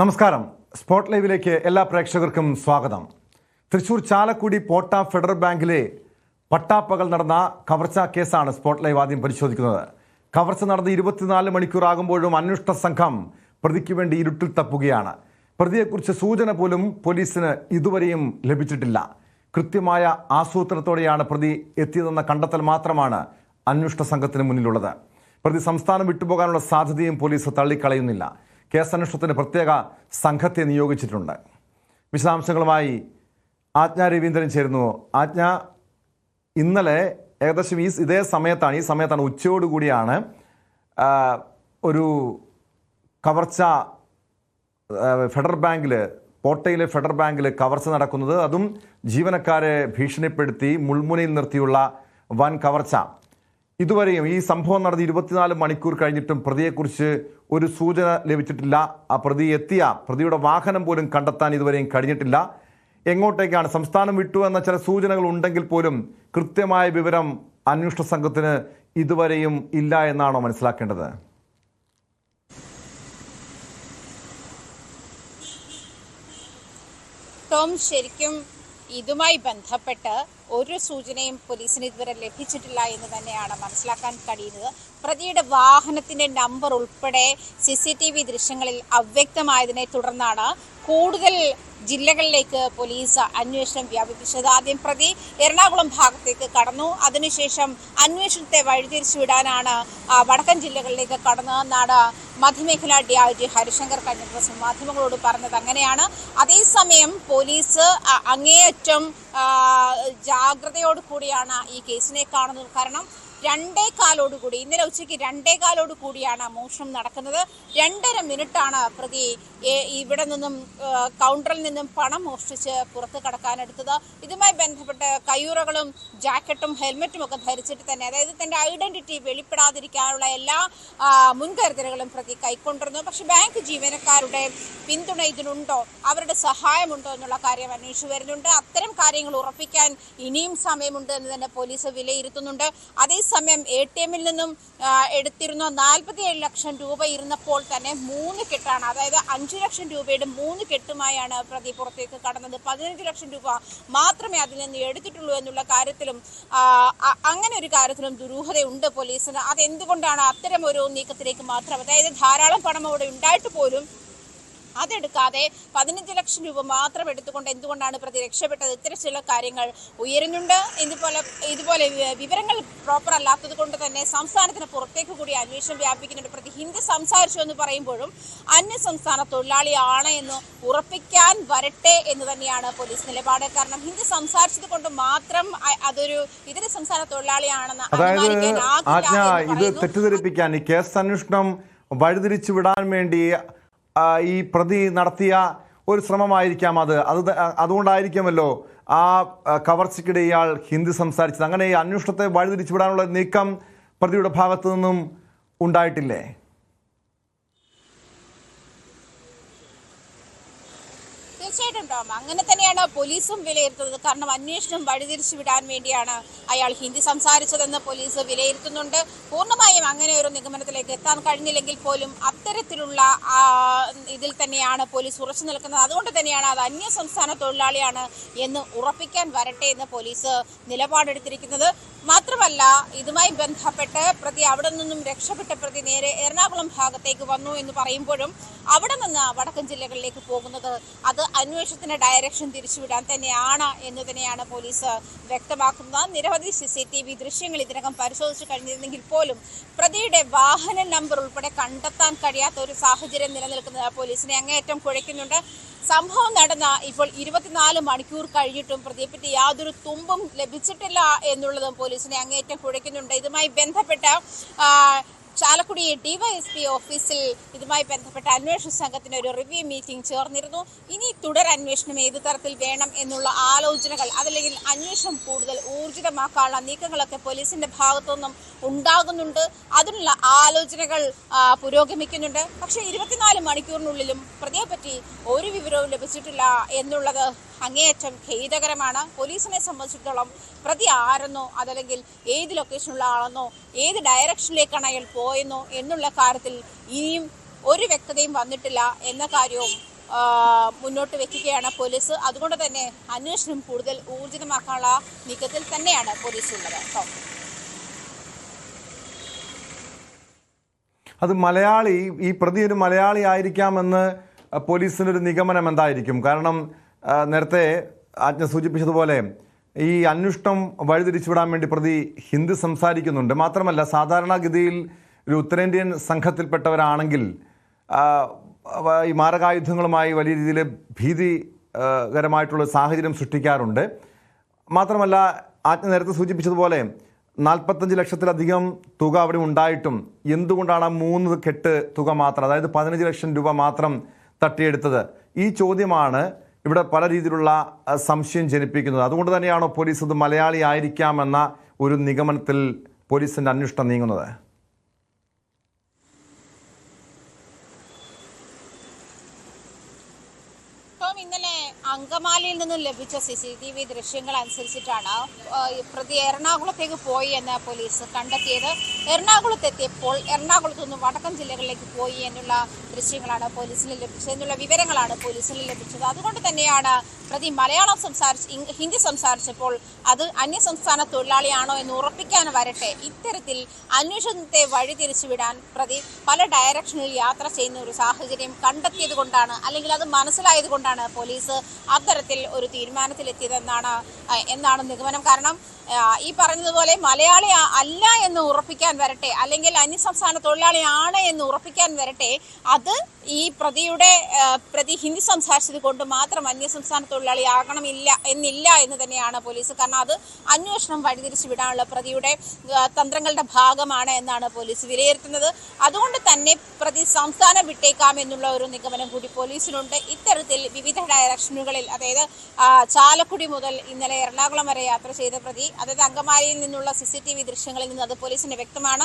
നമസ്കാരം. സ്പോട്ട് ലൈവിലേക്ക് എല്ലാ പ്രേക്ഷകർക്കും സ്വാഗതം. തൃശൂർ ചാലക്കുടി പോട്ട ഫെഡറൽ ബാങ്കിലെ പട്ടാപ്പകൽ നടന്ന കവർച്ചാ കേസാണ് സ്പോട്ട് ലൈവ് ആദ്യം പരിശോധിക്കുന്നത്. കവർച്ച നടന്ന് 24 മണിക്കൂറാകുമ്പോഴും അന്വേഷണ സംഘം പ്രതിക്ക് വേണ്ടി ഇരുട്ടിൽ തപ്പുകയാണ്. പ്രതിയെക്കുറിച്ച് സൂചന പോലും പോലീസിന് ഇതുവരെയും ലഭിച്ചിട്ടില്ല. കൃത്യമായ ആസൂത്രണത്തോടെയാണ് പ്രതി എത്തിയതെന്ന കണ്ടെത്തൽ മാത്രമാണ് അന്വേഷണ സംഘത്തിന് മുന്നിലുള്ളത്. പ്രതി സംസ്ഥാനം വിട്ടുപോകാനുള്ള സാധ്യതയും പോലീസ് തള്ളിക്കളയുന്നില്ല. കേസന്വേഷണത്തിന് പ്രത്യേക സംഘത്തെ നിയോഗിച്ചിട്ടുണ്ട്. വിശദാംശങ്ങളുമായി ആജ്ഞ രവീന്ദ്രൻ ചേരുന്നു. ആജ്ഞ, ഇന്നലെ ഏകദേശം ഇതേ സമയത്താണ് ഉച്ചയോടുകൂടിയാണ് ഒരു കവർച്ച ഫെഡറൽ ബാങ്കിൽ, കോട്ടയിലെ ഫെഡറൽ ബാങ്കിൽ കവർച്ച നടക്കുന്നത്. അതും ജീവനക്കാരെ ഭീഷണിപ്പെടുത്തി മുൾമുനയിൽ നിർത്തിയുള്ള വൻ കവർച്ച. ഇതുവരെയും ഈ സംഭവം നടന്ന് 24 മണിക്കൂർ കഴിഞ്ഞിട്ടും പ്രതിയെക്കുറിച്ച് ഒരു സൂചന ലഭിച്ചിട്ടില്ല. ആ പ്രതിയുടെ വാഹനം പോലും കണ്ടെത്താൻ ഇതുവരെയും കഴിഞ്ഞിട്ടില്ല. എങ്ങോട്ടേക്കാണ്, സംസ്ഥാനം വിട്ടു എന്ന ചില സൂചനകൾ ഉണ്ടെങ്കിൽ പോലും കൃത്യമായ വിവരം അന്വേഷണ സംഘത്തിന് ഇതുവരെയും ഇല്ല എന്നാണോ മനസ്സിലാക്കേണ്ടത്? ടോം, ശരിക്കും ഇതുമായി ബന്ധപ്പെട്ട് ഒരു സൂചനയും പോലീസിന് ഇതുവരെ ലഭിച്ചിട്ടില്ല എന്ന് തന്നെയാണ് മനസ്സിലാക്കാൻ കഴിയുന്നത്. പ്രതിയുടെ വാഹനത്തിന്റെ നമ്പർ ഉൾപ്പെടെ CCTV ദൃശ്യങ്ങളിൽ അവ്യക്തമായതിനെ തുടർന്നാണ് കൂടുതൽ ജില്ലകളിലേക്ക് പോലീസ് അന്വേഷണം വ്യാപിപ്പിച്ചത്. ആദ്യം പ്രതി എറണാകുളം ഭാഗത്തേക്ക് കടന്നു. അതിനുശേഷം അന്വേഷണത്തെ വഴിതിരിച്ചുവിടാനാണ് വടക്കൻ ജില്ലകളിലേക്ക് കടന്നതെന്നാണ് മധ്യമേഖലാ DIG ഹരിശങ്കർ കഴിഞ്ഞ ദിവസം മാധ്യമങ്ങളോട് പറഞ്ഞത്. അങ്ങനെയാണ്. അതേസമയം പോലീസ് അങ്ങേയറ്റം ജാഗ്രതയോട് കൂടിയാണ് ഈ കേസിനെ കാണുന്നത്. കാരണം 2:15 ഇന്നലെ ഉച്ചയ്ക്ക് 2:15 കൂടിയാണ് മോഷണം നടക്കുന്നത്. 2.5 മിനിറ്റാണ് പ്രതി ഇവിടെ നിന്നും കൗണ്ടറിൽ നിന്നും പണം മോഷ്ടിച്ച് പുറത്ത് കടക്കാനെടുത്തത്. ഇതുമായി ബന്ധപ്പെട്ട് കയ്യുറകളും ജാക്കറ്റും ഹെൽമറ്റും ഒക്കെ ധരിച്ചിട്ട് തന്നെ, അതായത് തന്റെ ഐഡന്റിറ്റി വെളിപ്പെടാതിരിക്കാനുള്ള എല്ലാ മുൻകരുതലുകളും പ്രതി കൈക്കൊണ്ടിരുന്നു. പക്ഷെ ബാങ്ക് ജീവനക്കാരുടെ പിന്തുണ ഇതിനുണ്ടോ, അവരുടെ സഹായമുണ്ടോ എന്നുള്ള കാര്യം അന്വേഷിച്ചു വരുന്നുണ്ട്. അത്തരം കാര്യങ്ങൾ ഉറപ്പിക്കാൻ ഇനിയും സമയമുണ്ട് എന്ന് തന്നെ പോലീസ് വിലയിരുത്തുന്നുണ്ട്. അതേസമയം ATM-ൽ നിന്നും എടുത്തിരുന്ന 47 ലക്ഷം രൂപ ഇരുന്നപ്പോൾ തന്നെ 3 കെട്ടാണ്, അതായത് 5 ലക്ഷം രൂപയുടെ 3 കെട്ടുമായാണ് പ്രതി പുറത്തേക്ക് കടന്നത്. 15 ലക്ഷം രൂപ മാത്രമേ അതിൽ നിന്ന് എടുത്തിട്ടുള്ളൂ എന്നുള്ള കാര്യത്തിലും അങ്ങനെ ഒരു കാര്യത്തിലും ദുരൂഹതയുണ്ട് പോലീസിന്. അതെന്തുകൊണ്ടാണ് അത്തരം ഒരു നീക്കത്തിലേക്ക് മാത്രം, അതായത് ധാരാളം പണം അവിടെ ഉണ്ടായിട്ട് പോലും അതെടുക്കാതെ 15 ലക്ഷം രൂപ മാത്രം എടുത്തുകൊണ്ട് എന്തുകൊണ്ടാണ് പ്രതി രക്ഷപ്പെട്ടത്? ഇത്തരം ചില കാര്യങ്ങൾ ഉയരുന്നുണ്ട്. ഇതുപോലെ വിവരങ്ങൾ പ്രോപ്പർ അല്ലാത്തത് കൊണ്ട് തന്നെ സംസ്ഥാനത്തിന് പുറത്തേക്ക് കൂടി അന്വേഷണം വ്യാപിക്കുന്നുണ്ട്. പ്രതി ഹിന്ദി സംസാരിച്ചു എന്ന് പറയുമ്പോഴും അന്യ സംസ്ഥാന തൊഴിലാളിയാണ് എന്ന് ഉറപ്പിക്കാൻ വരട്ടെ എന്ന് തന്നെയാണ് പോലീസ് നിലപാട്. കാരണം ഹിന്ദി സംസാരിച്ചത് കൊണ്ട് മാത്രം അതൊരു ഇതര സംസ്ഥാന തൊഴിലാളിയാണെന്ന് ഇത് തെറ്റിദ്ധരിപ്പിക്കാൻ, ഈ കേസ് അന്വേഷണം വഴിതിരിച്ചു വിടാൻ വേണ്ടി ഈ പ്രതി നടത്തിയ ഒരു ശ്രമമായിരിക്കാം അതുകൊണ്ടായിരിക്കുമല്ലോ ആ കവർച്ചയ്ക്കിടെ ഇയാൾ ഹിന്ദി സംസാരിച്ചത്. അങ്ങനെ ഈ അന്വേഷണത്തെ വഴിതിരിച്ചു വിടാനുള്ള നീക്കം പ്രതിയുടെ ഭാഗത്തു നിന്നും ഉണ്ടായിട്ടില്ലേ? തീർച്ചയായിട്ടും ടോം, അങ്ങനെ തന്നെയാണ് പോലീസും വിലയിരുത്തുന്നത്. കാരണം അന്വേഷണം വഴിതിരിച്ചു വിടാൻ വേണ്ടിയാണ് അയാൾ ഹിന്ദി സംസാരിച്ചതെന്ന് പോലീസ് വിലയിരുത്തുന്നുണ്ട്. പൂർണ്ണമായും അങ്ങനെ ഒരു നിഗമനത്തിലേക്ക് എത്താൻ കഴിഞ്ഞില്ലെങ്കിൽ പോലും അത്തരത്തിലുള്ള ഇതിൽ തന്നെയാണ് പോലീസ് ഉറച്ചു നിൽക്കുന്നത്. അതുകൊണ്ട് തന്നെയാണ് അത് അന്യ സംസ്ഥാന തൊഴിലാളിയാണ് എന്ന് ഉറപ്പിക്കാൻ വരട്ടെ എന്ന് പോലീസ് നിലപാടെടുത്തിരിക്കുന്നത്. മാത്രമല്ല, ഇതുമായി ബന്ധപ്പെട്ട് പ്രതി അവിടെ നിന്നും രക്ഷപ്പെട്ട പ്രതി നേരെ എറണാകുളം ഭാഗത്തേക്ക് വന്നു എന്ന് പറയുമ്പോഴും അവിടെ നിന്ന് വടക്കൻ ജില്ലകളിലേക്ക് പോകുന്നത് അത് അന്വേഷണത്തിന്റെ ഡയറക്ഷൻ തിരിച്ചുവിടാൻ തന്നെയാണ് എന്ന് തന്നെയാണ് പോലീസ് വ്യക്തമാക്കുന്നത്. നിരവധി CCTV ദൃശ്യങ്ങൾ ഇതിനകം പരിശോധിച്ചു കഴിഞ്ഞിരുന്നെങ്കിൽ പോലും പ്രതിയുടെ വാഹന നമ്പർ ഉൾപ്പെടെ കണ്ടെത്താൻ കഴിയാത്ത ഒരു സാഹചര്യം നിലനിൽക്കുന്നത് പോലീസിനെ അങ്ങേയറ്റം കുഴയ്ക്കുന്നുണ്ട്. സംഭവം നടന്ന ഇപ്പോൾ 24 മണിക്കൂർ കഴിഞ്ഞിട്ടും പ്രതിയെപ്പറ്റി യാതൊരു തുമ്പും ലഭിച്ചിട്ടില്ല എന്നുള്ളതും പോലീസിനെ അങ്ങേയറ്റം കുഴയ്ക്കുന്നുണ്ട്. ഇതുമായി ബന്ധപ്പെട്ട ചാലക്കുടി DYSP ഓഫീസിൽ ഇതുമായി ബന്ധപ്പെട്ട അന്വേഷണ സംഘത്തിന് ഒരു റിവ്യൂ മീറ്റിംഗ് ചേർന്നിരുന്നു. ഇനി തുടരന്വേഷണം ഏത് തരത്തിൽ വേണം എന്നുള്ള ആലോചനകൾ, അതല്ലെങ്കിൽ അന്വേഷണം കൂടുതൽ ഊർജിതമാക്കാനുള്ള നീക്കങ്ങളൊക്കെ പോലീസിന്റെ ഭാഗത്തുനിന്നും ഉണ്ടാകുന്നുണ്ട്. അതിനുള്ള ആലോചനകൾ പുരോഗമിക്കുന്നുണ്ട്. പക്ഷേ 24 മണിക്കൂറിനുള്ളിലും പ്രതിയെപ്പറ്റി ഒരു വിവരവും ലഭിച്ചിട്ടില്ല എന്നുള്ളത് അങ്ങേയറ്റം ഖേദകരമാണ്. പോലീസിനെ സംബന്ധിച്ചിടത്തോളം പ്രതി ആരെന്നോ അതല്ലെങ്കിൽ ഏത് ലൊക്കേഷനുള്ള ആളെന്നോ ഏത് ഡയറക്ഷനിലേക്കാണ് അയാൾ പോയെന്നോ എന്നുള്ള കാര്യത്തിൽ ഇനിയും ഒരു വ്യക്തതയും വന്നിട്ടില്ല എന്ന കാര്യവും മുന്നോട്ട് വെക്കുകയാണ് പോലീസ്. അതുകൊണ്ട് തന്നെ അന്വേഷണം കൂടുതൽ ഊർജിതമാക്കാനുള്ള നീക്കത്തിൽ തന്നെയാണ് പോലീസ് ഉള്ളത്. അത് മലയാളി, ഈ പ്രതി ഒരു മലയാളി ആയിരിക്കാമെന്ന് പോലീസിനൊരു നിഗമനം എന്തായിരിക്കും? കാരണം നേരത്തെ ആജ്ഞ സൂചിപ്പിച്ചതുപോലെ ഈ അന്വേഷണം വഴിതിരിച്ചുവിടാൻ വേണ്ടി പ്രതി ഹിന്ദി സംസാരിക്കുന്നുണ്ട്. മാത്രമല്ല, സാധാരണഗതിയിൽ ഒരു ഉത്തരേന്ത്യൻ സംഘത്തിൽപ്പെട്ടവരാണെങ്കിൽ ഈ മാരകായുധങ്ങളുമായി വലിയ രീതിയിൽ ഭീതികരമായിട്ടുള്ള സാഹചര്യം സൃഷ്ടിക്കാറുണ്ട്. മാത്രമല്ല, ആജ്ഞ നേരത്തെ സൂചിപ്പിച്ചതുപോലെ 45 ലക്ഷത്തിലധികം തുക അവിടെ ഉണ്ടായിട്ടും എന്തുകൊണ്ടാണ് 3 കെട്ട് തുക മാത്രം, അതായത് 15 ലക്ഷം രൂപ മാത്രം തട്ടിയെടുത്തത്? ഈ ചോദ്യമാണ് ഇവിടെ പല രീതിയിലുള്ള സംശയം ജനിപ്പിക്കുന്നത്. അതുകൊണ്ട് തന്നെയാണോ പോലീസ് ഇത് മലയാളി ആയിരിക്കാമെന്ന ഒരു നിഗമനത്തിൽ പോലീസിൻ്റെ അന്വേഷണം നീങ്ങുന്നത്? ഇന്നലെ അങ്കമാലിയിൽ നിന്നും ലഭിച്ച CCTV ദൃശ്യങ്ങൾ അനുസരിച്ചിട്ടാണ് പ്രതി എറണാകുളത്തേക്ക് പോയി എന്ന് പോലീസ് കണ്ടെത്തിയത്. എറണാകുളത്തെത്തിയപ്പോൾ എറണാകുളത്തു നിന്നും വടക്കൻ ജില്ലകളിലേക്ക് പോയി എന്നുള്ള ദൃശ്യങ്ങളാണ് പോലീസിന് ലഭിച്ചത്, എന്നുള്ള വിവരങ്ങളാണ് പോലീസിന് ലഭിച്ചത്. അതുകൊണ്ട് തന്നെയാണ് പ്രതി മലയാളം ഹിന്ദി സംസാരിച്ചപ്പോൾ അത് അന്യസംസ്ഥാന തൊഴിലാളിയാണോ എന്ന് ഉറപ്പിക്കാൻ വരട്ടെ, ഇത്തരത്തിൽ അന്വേഷണത്തെ വഴിതിരിച്ചുവിടാൻ പ്രതി പല ഡയറക്ഷനിൽ യാത്ര ചെയ്യുന്ന ഒരു സാഹചര്യം കണ്ടെത്തിയത് കൊണ്ടാണ്, അല്ലെങ്കിൽ അത് മനസ്സിലായത് കൊണ്ടാണ് പോലീസ് അത്തരത്തിൽ ഒരു തീരുമാനത്തിലെത്തിയതെന്നാണ് നിഗമനം. കാരണം ഈ പറഞ്ഞതുപോലെ മലയാളി അല്ല എന്ന് ഉറപ്പിക്കാൻ വരട്ടെ, അല്ലെങ്കിൽ അന്യസംസ്ഥാന തൊഴിലാളിയാണ് എന്ന് ഉറപ്പിക്കാൻ വരട്ടെ, അത് ഈ പ്രതി ഹിന്ദി സംസാരിച്ചത് കൊണ്ട് മാത്രം അന്യസംസ്ഥാന തൊഴിലാളി ആകണമില്ല എന്ന് തന്നെയാണ് പോലീസ്. കാരണം അത് അന്വേഷണം വഴിതിരിച്ചു വിടാനുള്ള പ്രതിയുടെ തന്ത്രങ്ങളുടെ ഭാഗമാണ് എന്നാണ് പോലീസ് വിലയിരുത്തുന്നത്. അതുകൊണ്ട് തന്നെ പ്രതി സംസ്ഥാനം വിട്ടേക്കാം എന്നുള്ള ഒരു നിഗമനം കൂടി പോലീസിനുണ്ട്. ഇത്തരത്തിൽ വിവിധ ഡയറക്ഷനുകളിൽ, അതായത് ചാലക്കുടി മുതൽ ഇന്നലെ എറണാകുളം വരെ യാത്ര ചെയ്ത പ്രതി, അതായത് അങ്കമാലിയിൽ നിന്നുള്ള CCTV ദൃശ്യങ്ങളിൽ നിന്ന് അത് പോലീസിന് വ്യക്തമാണ്.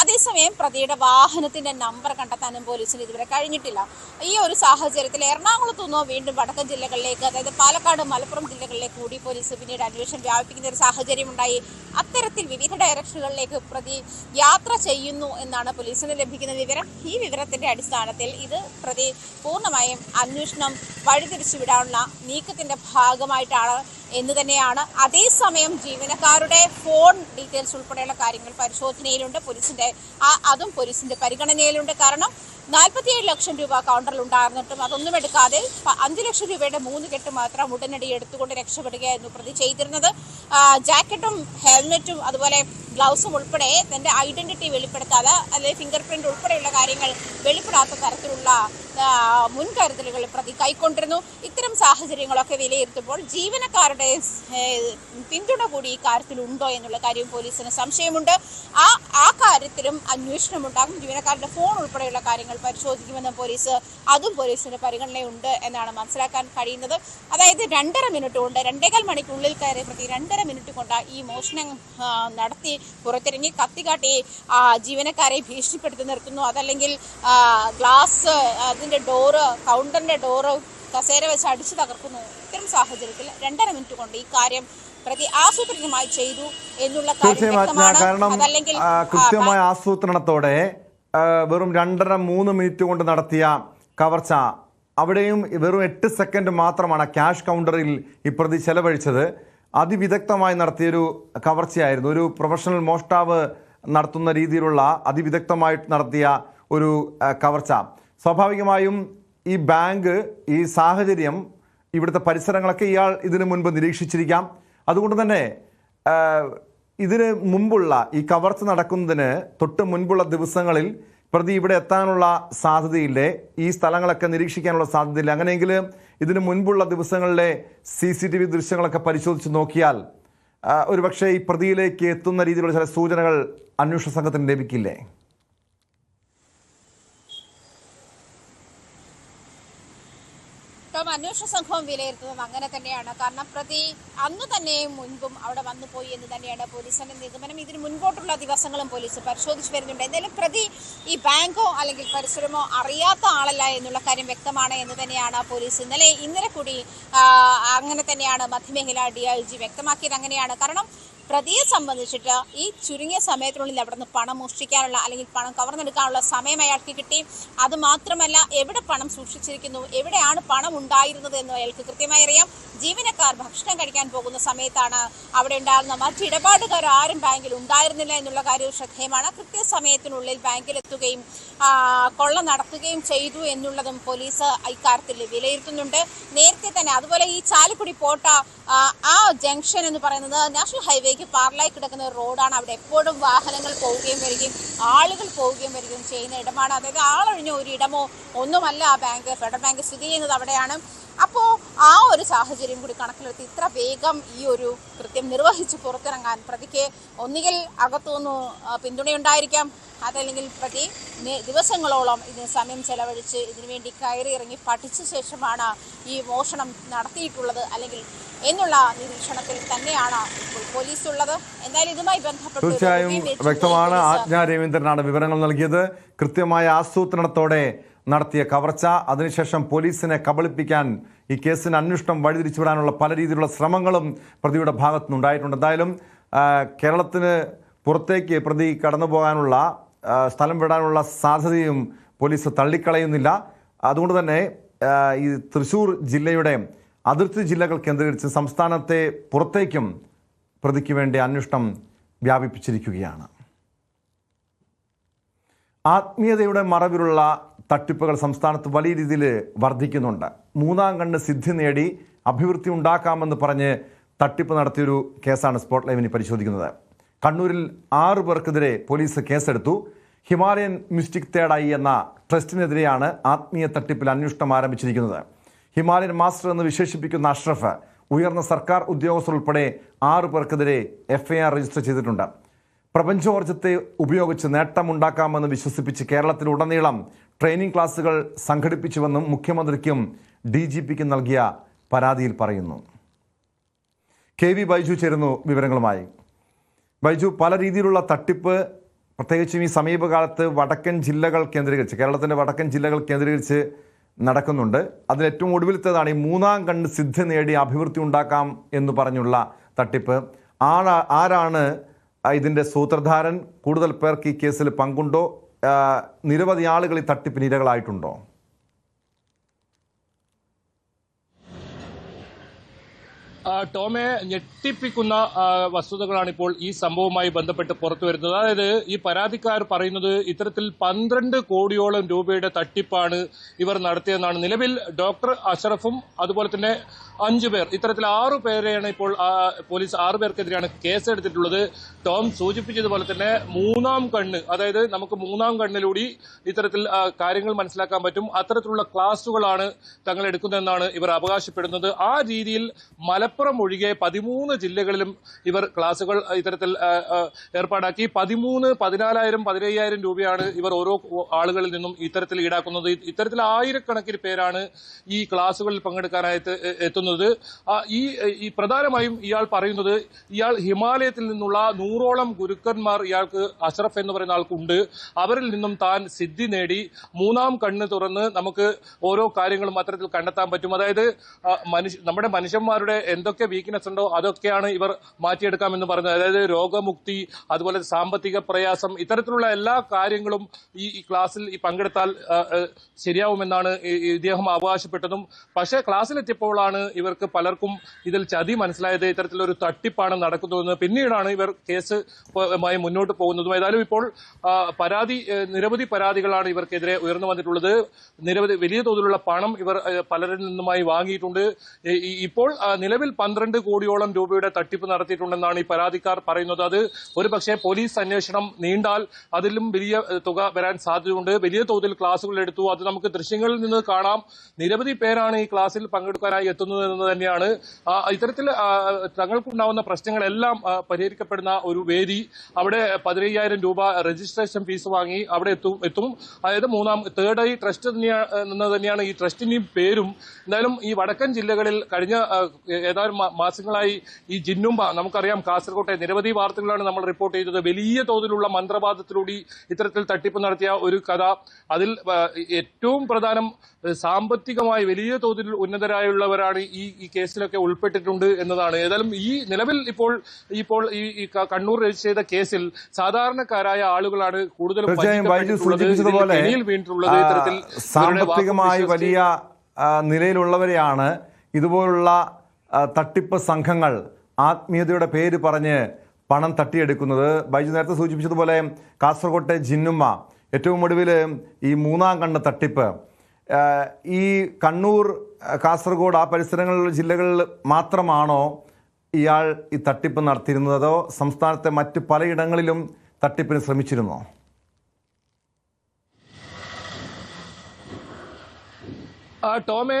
അതേസമയം പ്രതിയുടെ വാഹനത്തിന്റെ നമ്പർ കണ്ടെത്താനും പോലീസിന് ഇതുവരെ കഴിഞ്ഞിട്ടില്ല. ഈ ഒരു സാഹചര്യത്തിൽ എറണാകുളത്തു നിന്നോ വീണ്ടും വടക്കൻ ജില്ലകളിലേക്ക്, അതായത് പാലക്കാട്, മലപ്പുറം ജില്ലകളിലേക്ക് കൂടി പോലീസ് പിന്നീട് അന്വേഷണം വ്യാപിപ്പിക്കുന്ന ഒരു സാഹചര്യം ഉണ്ടായി. അത്തരത്തിൽ വിവിധ ഡയറക്ഷനുകളിലേക്ക് പ്രതി യാത്ര ചെയ്യുന്നു എന്നാണ് പോലീസിന് ലഭിക്കുന്ന വിവരം. ഈ വിവരത്തിന്റെ അടിസ്ഥാനത്തിൽ ഇത് പ്രതി പൂർണ്ണമായും അന്വേഷണം വഴിതിരിച്ചുവിടാനുള്ള നീക്കത്തിന്റെ ഭാഗമായിട്ടാണ് എന്ന് തന്നെയാണ്. അതേസമയം ജീവനക്കാരുടെ ഫോൺ ഡീറ്റെയിൽസ് ഉൾപ്പെടെയുള്ള കാര്യങ്ങൾ പരിശോധനയിലുണ്ട്, അതും പോലീസിന്റെ പരിഗണനയിലുണ്ട്. കാരണം 47 ലക്ഷം രൂപ കൗണ്ടറിൽ ഉണ്ടായിരുന്നിട്ടും അതൊന്നും എടുക്കാതെ 5 ലക്ഷം രൂപയുടെ 3 കെട്ട് മാത്രം ഉടനടി എടുത്തുകൊണ്ട് രക്ഷപ്പെടുകയായിരുന്നു പ്രതി ചെയ്തിരുന്നത്. ജാക്കറ്റും ഹെൽമെറ്റും അതുപോലെ ഗ്ലൗസും ഉൾപ്പെടെ തന്റെ ഐഡന്റിറ്റി വെളിപ്പെടുത്താതെ, അല്ലെങ്കിൽ ഫിംഗർ പ്രിന്റ് ഉൾപ്പെടെയുള്ള കാര്യങ്ങൾ വെളിപ്പെടാത്ത തരത്തിലുള്ള മുൻകരുതലുകൾ പ്രതി കൈക്കൊണ്ടിരുന്നു. ഇത്തരം സാഹചര്യങ്ങളൊക്കെ വിലയിരുത്തുമ്പോൾ ജീവനക്കാരുടെ പിന്തുണ കൂടി ഈ കാര്യത്തിൽ ഉണ്ടോ എന്നുള്ള കാര്യം പോലീസിന് സംശയമുണ്ട്. ആ കാര്യത്തിലും അന്വേഷണമുണ്ടാകും. ജീവനക്കാരുടെ ഫോൺ ഉൾപ്പെടെയുള്ള കാര്യങ്ങൾ പരിശോധിക്കുമെന്ന് അതും പോലീസിന്റെ പരിഗണനയുണ്ട് എന്നാണ് മനസ്സിലാക്കാൻ കഴിയുന്നത്. അതായത് 2.5 മിനിറ്റ് കൊണ്ട്, 2.25 മണിക്കുള്ളിൽ കയറിയ പ്രതി 2.5 മിനിറ്റ് കൊണ്ട് ഈ മോഷണം നടത്തി പുറത്തിറങ്ങി കത്തിക്കാട്ടി ജീവനക്കാരെ ഭീഷണിപ്പെടുത്തി നിർത്തുന്നു. അതല്ലെങ്കിൽ ഗ്ലാസ്, അതിന്റെ ഡോറ്, കൗണ്ടറിന്റെ ഡോറ് കസേര വെച്ച് അടിച്ചു തകർക്കുന്നു. ഇത്തരം സാഹചര്യത്തിൽ 2.5 മിനിറ്റ് കൊണ്ട് ഈ കാര്യം പ്രതി ആസൂത്രിതമായി ചെയ്തു എന്നുള്ള കാര്യം വ്യക്തമാണ്. അതല്ലെങ്കിൽ കൃത്യമായ ആസൂത്രണത്തോടെ വെറും 2.5-3 മിനിറ്റ് കൊണ്ട് നടത്തിയ കവർച്ച, അവിടെയും വെറും 8 സെക്കൻഡ് മാത്രമാണ് ക്യാഷ് കൗണ്ടറിൽ ഈ പ്രതി ചെലവഴിച്ചത്. അതിവിദഗ്ധമായി നടത്തിയൊരു കവർച്ചയായിരുന്നു. ഒരു പ്രൊഫഷണൽ മോഷ്ടാവ് നടത്തുന്ന രീതിയിലുള്ള അതിവിദഗ്ധമായിട്ട് നടത്തിയ ഒരു കവർച്ച. സ്വാഭാവികമായും ഈ ബാങ്ക്, ഈ സാഹചര്യം, ഇവിടുത്തെ പരിസരങ്ങളൊക്കെ ഇയാൾ ഇതിനു മുൻപ് നിരീക്ഷിച്ചിരിക്കാം. അതുകൊണ്ട് തന്നെ ഇതിന് മുമ്പുള്ള ഈ കവർച്ച നടക്കുന്നതിന് തൊട്ട് മുൻപുള്ള ദിവസങ്ങളിൽ പ്രതി ഇവിടെ എത്താനുള്ള സാധ്യതയില്ലേ? ഈ സ്ഥലങ്ങളൊക്കെ നിരീക്ഷിക്കാനുള്ള സാധ്യതയില്ല? അങ്ങനെയെങ്കിൽ ഇതിനു മുൻപുള്ള ദിവസങ്ങളിലെ CCTV ദൃശ്യങ്ങളൊക്കെ പരിശോധിച്ച് നോക്കിയാൽ ഒരുപക്ഷെ ഈ പ്രതിയിലേക്ക് എത്തുന്ന രീതിയിലുള്ള ചില സൂചനകൾ അന്വേഷണ സംഘത്തിന് ലഭിക്കില്ലേ? അന്വേഷണ സംഘം വിലയിരുത്തുന്നത് അങ്ങനെ തന്നെയാണ്. കാരണം പ്രതി അന്ന് തന്നെ മുൻപും അവിടെ വന്നു പോയി എന്ന് തന്നെയാണ് പോലീസിന്റെ നിഗമനം. ഇതിന് മുൻപോട്ടുള്ള ദിവസങ്ങളും പോലീസ് പരിശോധിച്ചു വരുന്നുണ്ട്. എന്തായാലും പ്രതി ഈ ബാങ്കോ അല്ലെങ്കിൽ പരിസരമോ അറിയാത്ത ആളല്ല എന്നുള്ള കാര്യം വ്യക്തമാണ് എന്ന് തന്നെയാണ് പോലീസ് ഇന്നലെ കൂടി അങ്ങനെ തന്നെയാണ് മധ്യമേഖല DIG വ്യക്തമാക്കിയത്. അങ്ങനെയാണ്. കാരണം പ്രതിയെ സംബന്ധിച്ചിട്ട് ഈ ചുരുങ്ങിയ സമയത്തിനുള്ളിൽ അവിടെ നിന്ന് പണം മോഷ്ടിക്കാനുള്ള അല്ലെങ്കിൽ പണം കവർന്നെടുക്കാനുള്ള സമയം അയാൾക്ക് കിട്ടി. അതുമാത്രമല്ല, എവിടെ പണം സൂക്ഷിച്ചിരിക്കുന്നു, എവിടെയാണ് പണം ഉണ്ടായിരുന്നത് എന്ന് അയാൾക്ക് കൃത്യമായി അറിയാം. ജീവനക്കാർ ഭക്ഷണം കഴിക്കാൻ പോകുന്ന സമയത്താണ് അവിടെ ഉണ്ടായിരുന്ന മറ്റിടപാടുകാർ ആരും ബാങ്കിൽ ഉണ്ടായിരുന്നില്ല എന്നുള്ള കാര്യം ശ്രദ്ധേയമാണ്. കൃത്യസമയത്തിനുള്ളിൽ ബാങ്കിലെത്തുകയും കൊള്ള നടത്തുകയും ചെയ്തു എന്നുള്ളതും പോലീസ് ഇക്കാര്യത്തിൽ വിലയിരുത്തുന്നുണ്ട്. നേരത്തെ തന്നെ അതുപോലെ ഈ ചാലക്കുടി പോട്ട ആ ജംഗ്ഷൻ എന്ന് പറയുന്നത് നാഷണൽ ഹൈവേക്ക് പാർലായി കിടക്കുന്ന ഒരു റോഡാണ്. അവിടെ എപ്പോഴും വാഹനങ്ങൾ പോവുകയും വരികയും ആളുകൾ പോവുകയും വരികയും ചെയ്യുന്ന ഇടമാണ്. അതായത് ആളൊഴിഞ്ഞ ഒരു ഇടമോ ഒന്നുമല്ല ആ ബാങ്ക്. ഫെഡറൽ ബാങ്ക് സ്ഥിതി ചെയ്യുന്നത് അവിടെയാണ്. അപ്പോൾ ആ ഒരു സാഹചര്യം കൂടി കണക്കിലെടുത്ത് ഇത്ര വേഗം ഈ ഒരു കൃത്യം നിർവഹിച്ച് പുറത്തിറങ്ങാൻ പ്രതിക്ക് ഒന്നുകിൽ അകത്തുനിന്ന് പിന്തുണയുണ്ടായിരിക്കാം, അതല്ലെങ്കിൽ പ്രതി ദിവസങ്ങളോളം ഇതിന് സമയം ചെലവഴിച്ച് ഇതിനുവേണ്ടി കയറി ഇറങ്ങി പഠിച്ച ശേഷമാണ് ഈ മോഷണം നടത്തിയിട്ടുള്ളത് അല്ലെങ്കിൽ എന്നുള്ള നിരീക്ഷണത്തിൽ തന്നെയാണ് ഇപ്പോൾ പോലീസ് ഉള്ളത്. എന്തായാലും ഇതുമായി ബന്ധപ്പെട്ട് തീർച്ചയായും വ്യക്തമാണ്. ആജ്ഞ രവീന്ദ്രനാണ് വിവരങ്ങൾ നൽകിയത്. കൃത്യമായ ആസൂത്രണത്തോടെ നടത്തിയ കവർച്ച, അതിനുശേഷം പോലീസിനെ കബളിപ്പിക്കാൻ ഈ കേസിന് അന്വേഷണം വഴിതിരിച്ചുവിടാനുള്ള പല രീതിയിലുള്ള ശ്രമങ്ങളും പ്രതിയുടെ ഭാഗത്തുനിന്നുണ്ടായിട്ടുണ്ട്. എന്തായാലും കേരളത്തിന് പുറത്തേക്ക് പ്രതി കടന്നു പോകാനുള്ള സ്ഥലം വിടാനുള്ള സാധ്യതയും പോലീസ് തള്ളിക്കളയുന്നില്ല. അതുകൊണ്ട് തന്നെ ഈ തൃശ്ശൂർ ജില്ലയുടെ അതിർത്തി ജില്ലകൾ കേന്ദ്രീകരിച്ച് സംസ്ഥാനത്തെ പുറത്തേക്കും പ്രതിക്ക് വേണ്ടി അന്വേഷണം വ്യാപിപ്പിച്ചിരിക്കുകയാണ്. ആത്മീയതയുടെ മറവിലുള്ള തട്ടിപ്പുകൾ സംസ്ഥാനത്ത് വലിയ രീതിയിൽ വർദ്ധിക്കുന്നുണ്ട്. മൂന്നാം കണ്ണ് സിദ്ധി നേടി അഭിവൃദ്ധി ഉണ്ടാക്കാമെന്ന് പറഞ്ഞ് തട്ടിപ്പ് നടത്തിയൊരു കേസാണ് സ്പോട്ട് ലൈവിന് പരിശോധിക്കുന്നത്. കണ്ണൂരിൽ 6 പേർക്കെതിരെ പോലീസ് കേസെടുത്തു. ഹിമാലയൻ മിസ്റ്റിക് തേർഡ് ഐ എന്ന ട്രസ്റ്റിനെതിരെയാണ് ആത്മീയ തട്ടിപ്പിൽ അന്വേഷണം ആരംഭിച്ചിരിക്കുന്നത്. ഹിമാലയൻ മാസ്റ്റർ എന്ന് വിശേഷിപ്പിക്കുന്ന അഷ്റഫ് ഉയർന്ന സർക്കാർ ഉദ്യോഗസ്ഥർ ഉൾപ്പെടെ 6 പേർക്കെതിരെ FIR രജിസ്റ്റർ ചെയ്തിട്ടുണ്ട്. പ്രപഞ്ചോർജ്ജത്തെ ഉപയോഗിച്ച് നേട്ടമുണ്ടാക്കാമെന്ന് വിശ്വസിപ്പിച്ച് കേരളത്തിലുടനീളം ട്രെയിനിങ് ക്ലാസുകൾ സംഘടിപ്പിച്ചുവെന്നും മുഖ്യമന്ത്രിക്കും DGPക്കും നൽകിയ പരാതിയിൽ പറയുന്നു. KV ബൈജു ചേരുന്നു വിവരങ്ങളുമായി. ബൈജു, പല രീതിയിലുള്ള തട്ടിപ്പ് പ്രത്യേകിച്ചും ഈ സമീപകാലത്ത് വടക്കൻ ജില്ലകൾ കേന്ദ്രീകരിച്ച്, കേരളത്തിൻ്റെ വടക്കൻ ജില്ലകൾ കേന്ദ്രീകരിച്ച് നടക്കുന്നുണ്ട്. അതിൽ ഏറ്റവും ഒടുവിലത്തേതാണ് ഈ മൂന്നാം കണ്ണ് സിദ്ധി നേടി അഭിവൃദ്ധി ഉണ്ടാക്കാം എന്ന് പറഞ്ഞുള്ള തട്ടിപ്പ്. ആരാണ് ഇതിൻ്റെ സൂത്രധാരൻ? കൂടുതൽ പേർക്ക് ഈ കേസിൽ പങ്കുണ്ടോ? നിരവധി ആളുകൾ ഈ തട്ടിപ്പിന് ഇരകളായിട്ടുണ്ടോ? ടോമെ, ഞെട്ടിപ്പിക്കുന്ന വസ്തുതകളാണ് ഇപ്പോൾ ഈ സംഭവവുമായി ബന്ധപ്പെട്ട് പുറത്തു വരുന്നത്. അതായത് ഈ പരാതിക്കാർ പറയുന്നത് ഇത്തരത്തിൽ 12 കോടിയോളം രൂപയുടെ തട്ടിപ്പാണ് ഇവർ നടത്തിയതെന്നാണ്. നിലവിൽ ഡോക്ടർ അഷറഫും അതുപോലെ തന്നെ 5 പേർ, ഇത്തരത്തിൽ 6 പേരെയാണ് ഇപ്പോൾ പോലീസ് 6 പേർക്കെതിരെയാണ് കേസെടുത്തിട്ടുള്ളത്. ടോം സൂചിപ്പിച്ചതുപോലെ തന്നെ മൂന്നാം കണ്ണ്, അതായത് നമുക്ക് മൂന്നാം കണ്ണിലൂടെ ഇത്തരത്തിൽ കാര്യങ്ങൾ മനസ്സിലാക്കാൻ പറ്റും. അത്തരത്തിലുള്ള ക്ലാസുകളാണ് തങ്ങൾ എടുക്കുന്നതെന്നാണ് ഇവർ അവകാശപ്പെടുന്നത്. ആ രീതിയിൽ മലപ്പുറം ഒഴികെ 13 ജില്ലകളിലും ഇവർ ക്ലാസുകൾ ഇത്തരത്തിൽ ഏർപ്പാടാക്കി. 13, 14,000, 15,000 രൂപയാണ് ഇവർ ഓരോ ആളുകളിൽ നിന്നും ഇത്തരത്തിൽ ഈടാക്കുന്നത്. ഇത്തരത്തിൽ ആയിരക്കണക്കിന് പേരാണ് ഈ ക്ലാസുകളിൽ പങ്കെടുക്കാനായിട്ട് എത്തുന്നത്. ഈ പ്രധാനമായും ഇയാൾ പറയുന്നത്, ഇയാൾ ഹിമാലയത്തിൽ നിന്നുള്ള 100ഓളം ഗുരുക്കന്മാർ ഇയാൾക്ക്, അഷ്റഫ് എന്ന് പറയുന്ന ആൾക്കുണ്ട്. അവരിൽ നിന്നും താൻ സിദ്ധി നേടി മൂന്നാം കണ്ണ് തുറന്ന് നമുക്ക് ഓരോ കാര്യങ്ങളും അത്തരത്തിൽ കണ്ടെത്താൻ പറ്റും. അതായത് നമ്മുടെ മനുഷ്യന്മാരുടെ എന്തൊക്കെ വീക്ക്നെസ് ഉണ്ടോ അതൊക്കെയാണ് ഇവർ മാറ്റിയെടുക്കാമെന്ന് പറയുന്നത്. അതായത് രോഗമുക്തി, അതുപോലെ സാമ്പത്തിക പ്രയാസം, ഇത്തരത്തിലുള്ള എല്ലാ കാര്യങ്ങളും ഈ ക്ലാസ്സിൽ പങ്കെടുത്താൽ ശരിയാവുമെന്നാണ് ഇദ്ദേഹം അവകാശപ്പെട്ടതും. പക്ഷേ ക്ലാസ്സിലെത്തിയപ്പോഴാണ് ഇവർക്ക് പലർക്കും ഇതിൽ ചതി മനസ്സിലായത്. ഇത്തരത്തിലൊരു തട്ടിപ്പാണ് നടക്കുന്നതെന്ന്. പിന്നീടാണ് ഇവർ കേസുമായി മുന്നോട്ട് പോകുന്നതും. ഏതായാലും ഇപ്പോൾ നിരവധി പരാതികളാണ് ഇവർക്കെതിരെ ഉയർന്നു വന്നിട്ടുള്ളത്. നിരവധി വലിയ തോതിലുള്ള പണം ഇവർ പലരിൽ നിന്നുമായി വാങ്ങിയിട്ടുണ്ട്. ഇപ്പോൾ നിലവിൽ 12 കോടിയോളം രൂപയുടെ തട്ടിപ്പ് നടത്തിയിട്ടുണ്ടെന്നാണ് ഈ പരാതിക്കാർ പറയുന്നത്. അത് ഒരുപക്ഷെ പോലീസ് അന്വേഷണം നീണ്ടാൽ അതിലും വലിയ തുക വരാൻ സാധ്യതയുണ്ട്. വലിയ തോതിൽ ക്ലാസുകൾ എടുത്തു. അത് നമുക്ക് ദൃശ്യങ്ങളിൽ നിന്ന് കാണാം. നിരവധി പേരാണ് ഈ ക്ലാസ്സിൽ പങ്കെടുക്കാനായി എത്തുന്നത് എന്ന് തന്നെയാണ്. ഇത്തരത്തിൽ തങ്ങൾക്കുണ്ടാവുന്ന പ്രശ്നങ്ങളെല്ലാം പരിഹരിക്കപ്പെടുന്ന ഒരു വേദി, അവിടെ 15,000 രൂപ രജിസ്ട്രേഷൻ ഫീസ് വാങ്ങി അവിടെ എത്തും. അതായത് തേർഡ് ഐ ട്രസ്റ്റ് എന്ന് തന്നെയാണ് ഈ ട്രസ്റ്റിന്റെയും പേരും. എന്തായാലും ഈ വടക്കൻ ജില്ലകളിൽ കഴിഞ്ഞ ഏതാനും ഏതാനും മാസങ്ങളായി ഈ ജിന്നുമ്പ നമുക്കറിയാം കാസർകോട്ടെ നിരവധി വാർത്തകളാണ് നമ്മൾ റിപ്പോർട്ട് ചെയ്തത്. വലിയ തോതിലുള്ള മന്ത്രവാദത്തിലൂടെ ഇത്തരത്തിൽ തട്ടിപ്പ് നടത്തിയ ഒരു കഥ. അതിൽ ഏറ്റവും പ്രധാനം സാമ്പത്തികമായി വലിയ തോതിൽ ഉന്നതരായുള്ളവരാണ് ഈ കേസിലൊക്കെ ഉൾപ്പെട്ടിട്ടുണ്ട് എന്നതാണ്. ഏതായാലും ഈ നിലവിൽ ഇപ്പോൾ ഈ കണ്ണൂർ രജിസ്റ്റർ ചെയ്ത കേസിൽ സാധാരണക്കാരായ ആളുകളാണ് കൂടുതലും വീണിട്ടുള്ളത്. ഇത്തരത്തിൽ സാമ്പത്തികമായി വലിയ നിലയിലുള്ളവരെയാണ് ഇതുപോലുള്ള തട്ടിപ്പ് സംഘങ്ങൾ ആത്മീയതയുടെ പേര് പറഞ്ഞ് പണം തട്ടിയെടുക്കുന്നത്. ബൈജു നേരത്തെ സൂചിപ്പിച്ചതുപോലെ കാസർകോട്ടെ ജിന്നുമ്മ, ഏറ്റവും ഒടുവിൽ ഈ മൂന്നാം കണ്ണ് തട്ടിപ്പ്. ഈ കണ്ണൂർ, കാസർഗോഡ് ആ പരിസരങ്ങളിൽ ജില്ലകളിൽ മാത്രമാണോ ഇയാൾ ഈ തട്ടിപ്പ് നടത്തിയിരുന്നത്, അതോ സംസ്ഥാനത്തെ മറ്റ് പലയിടങ്ങളിലും തട്ടിപ്പിന് ശ്രമിച്ചിരുന്നോ? ടോമെ,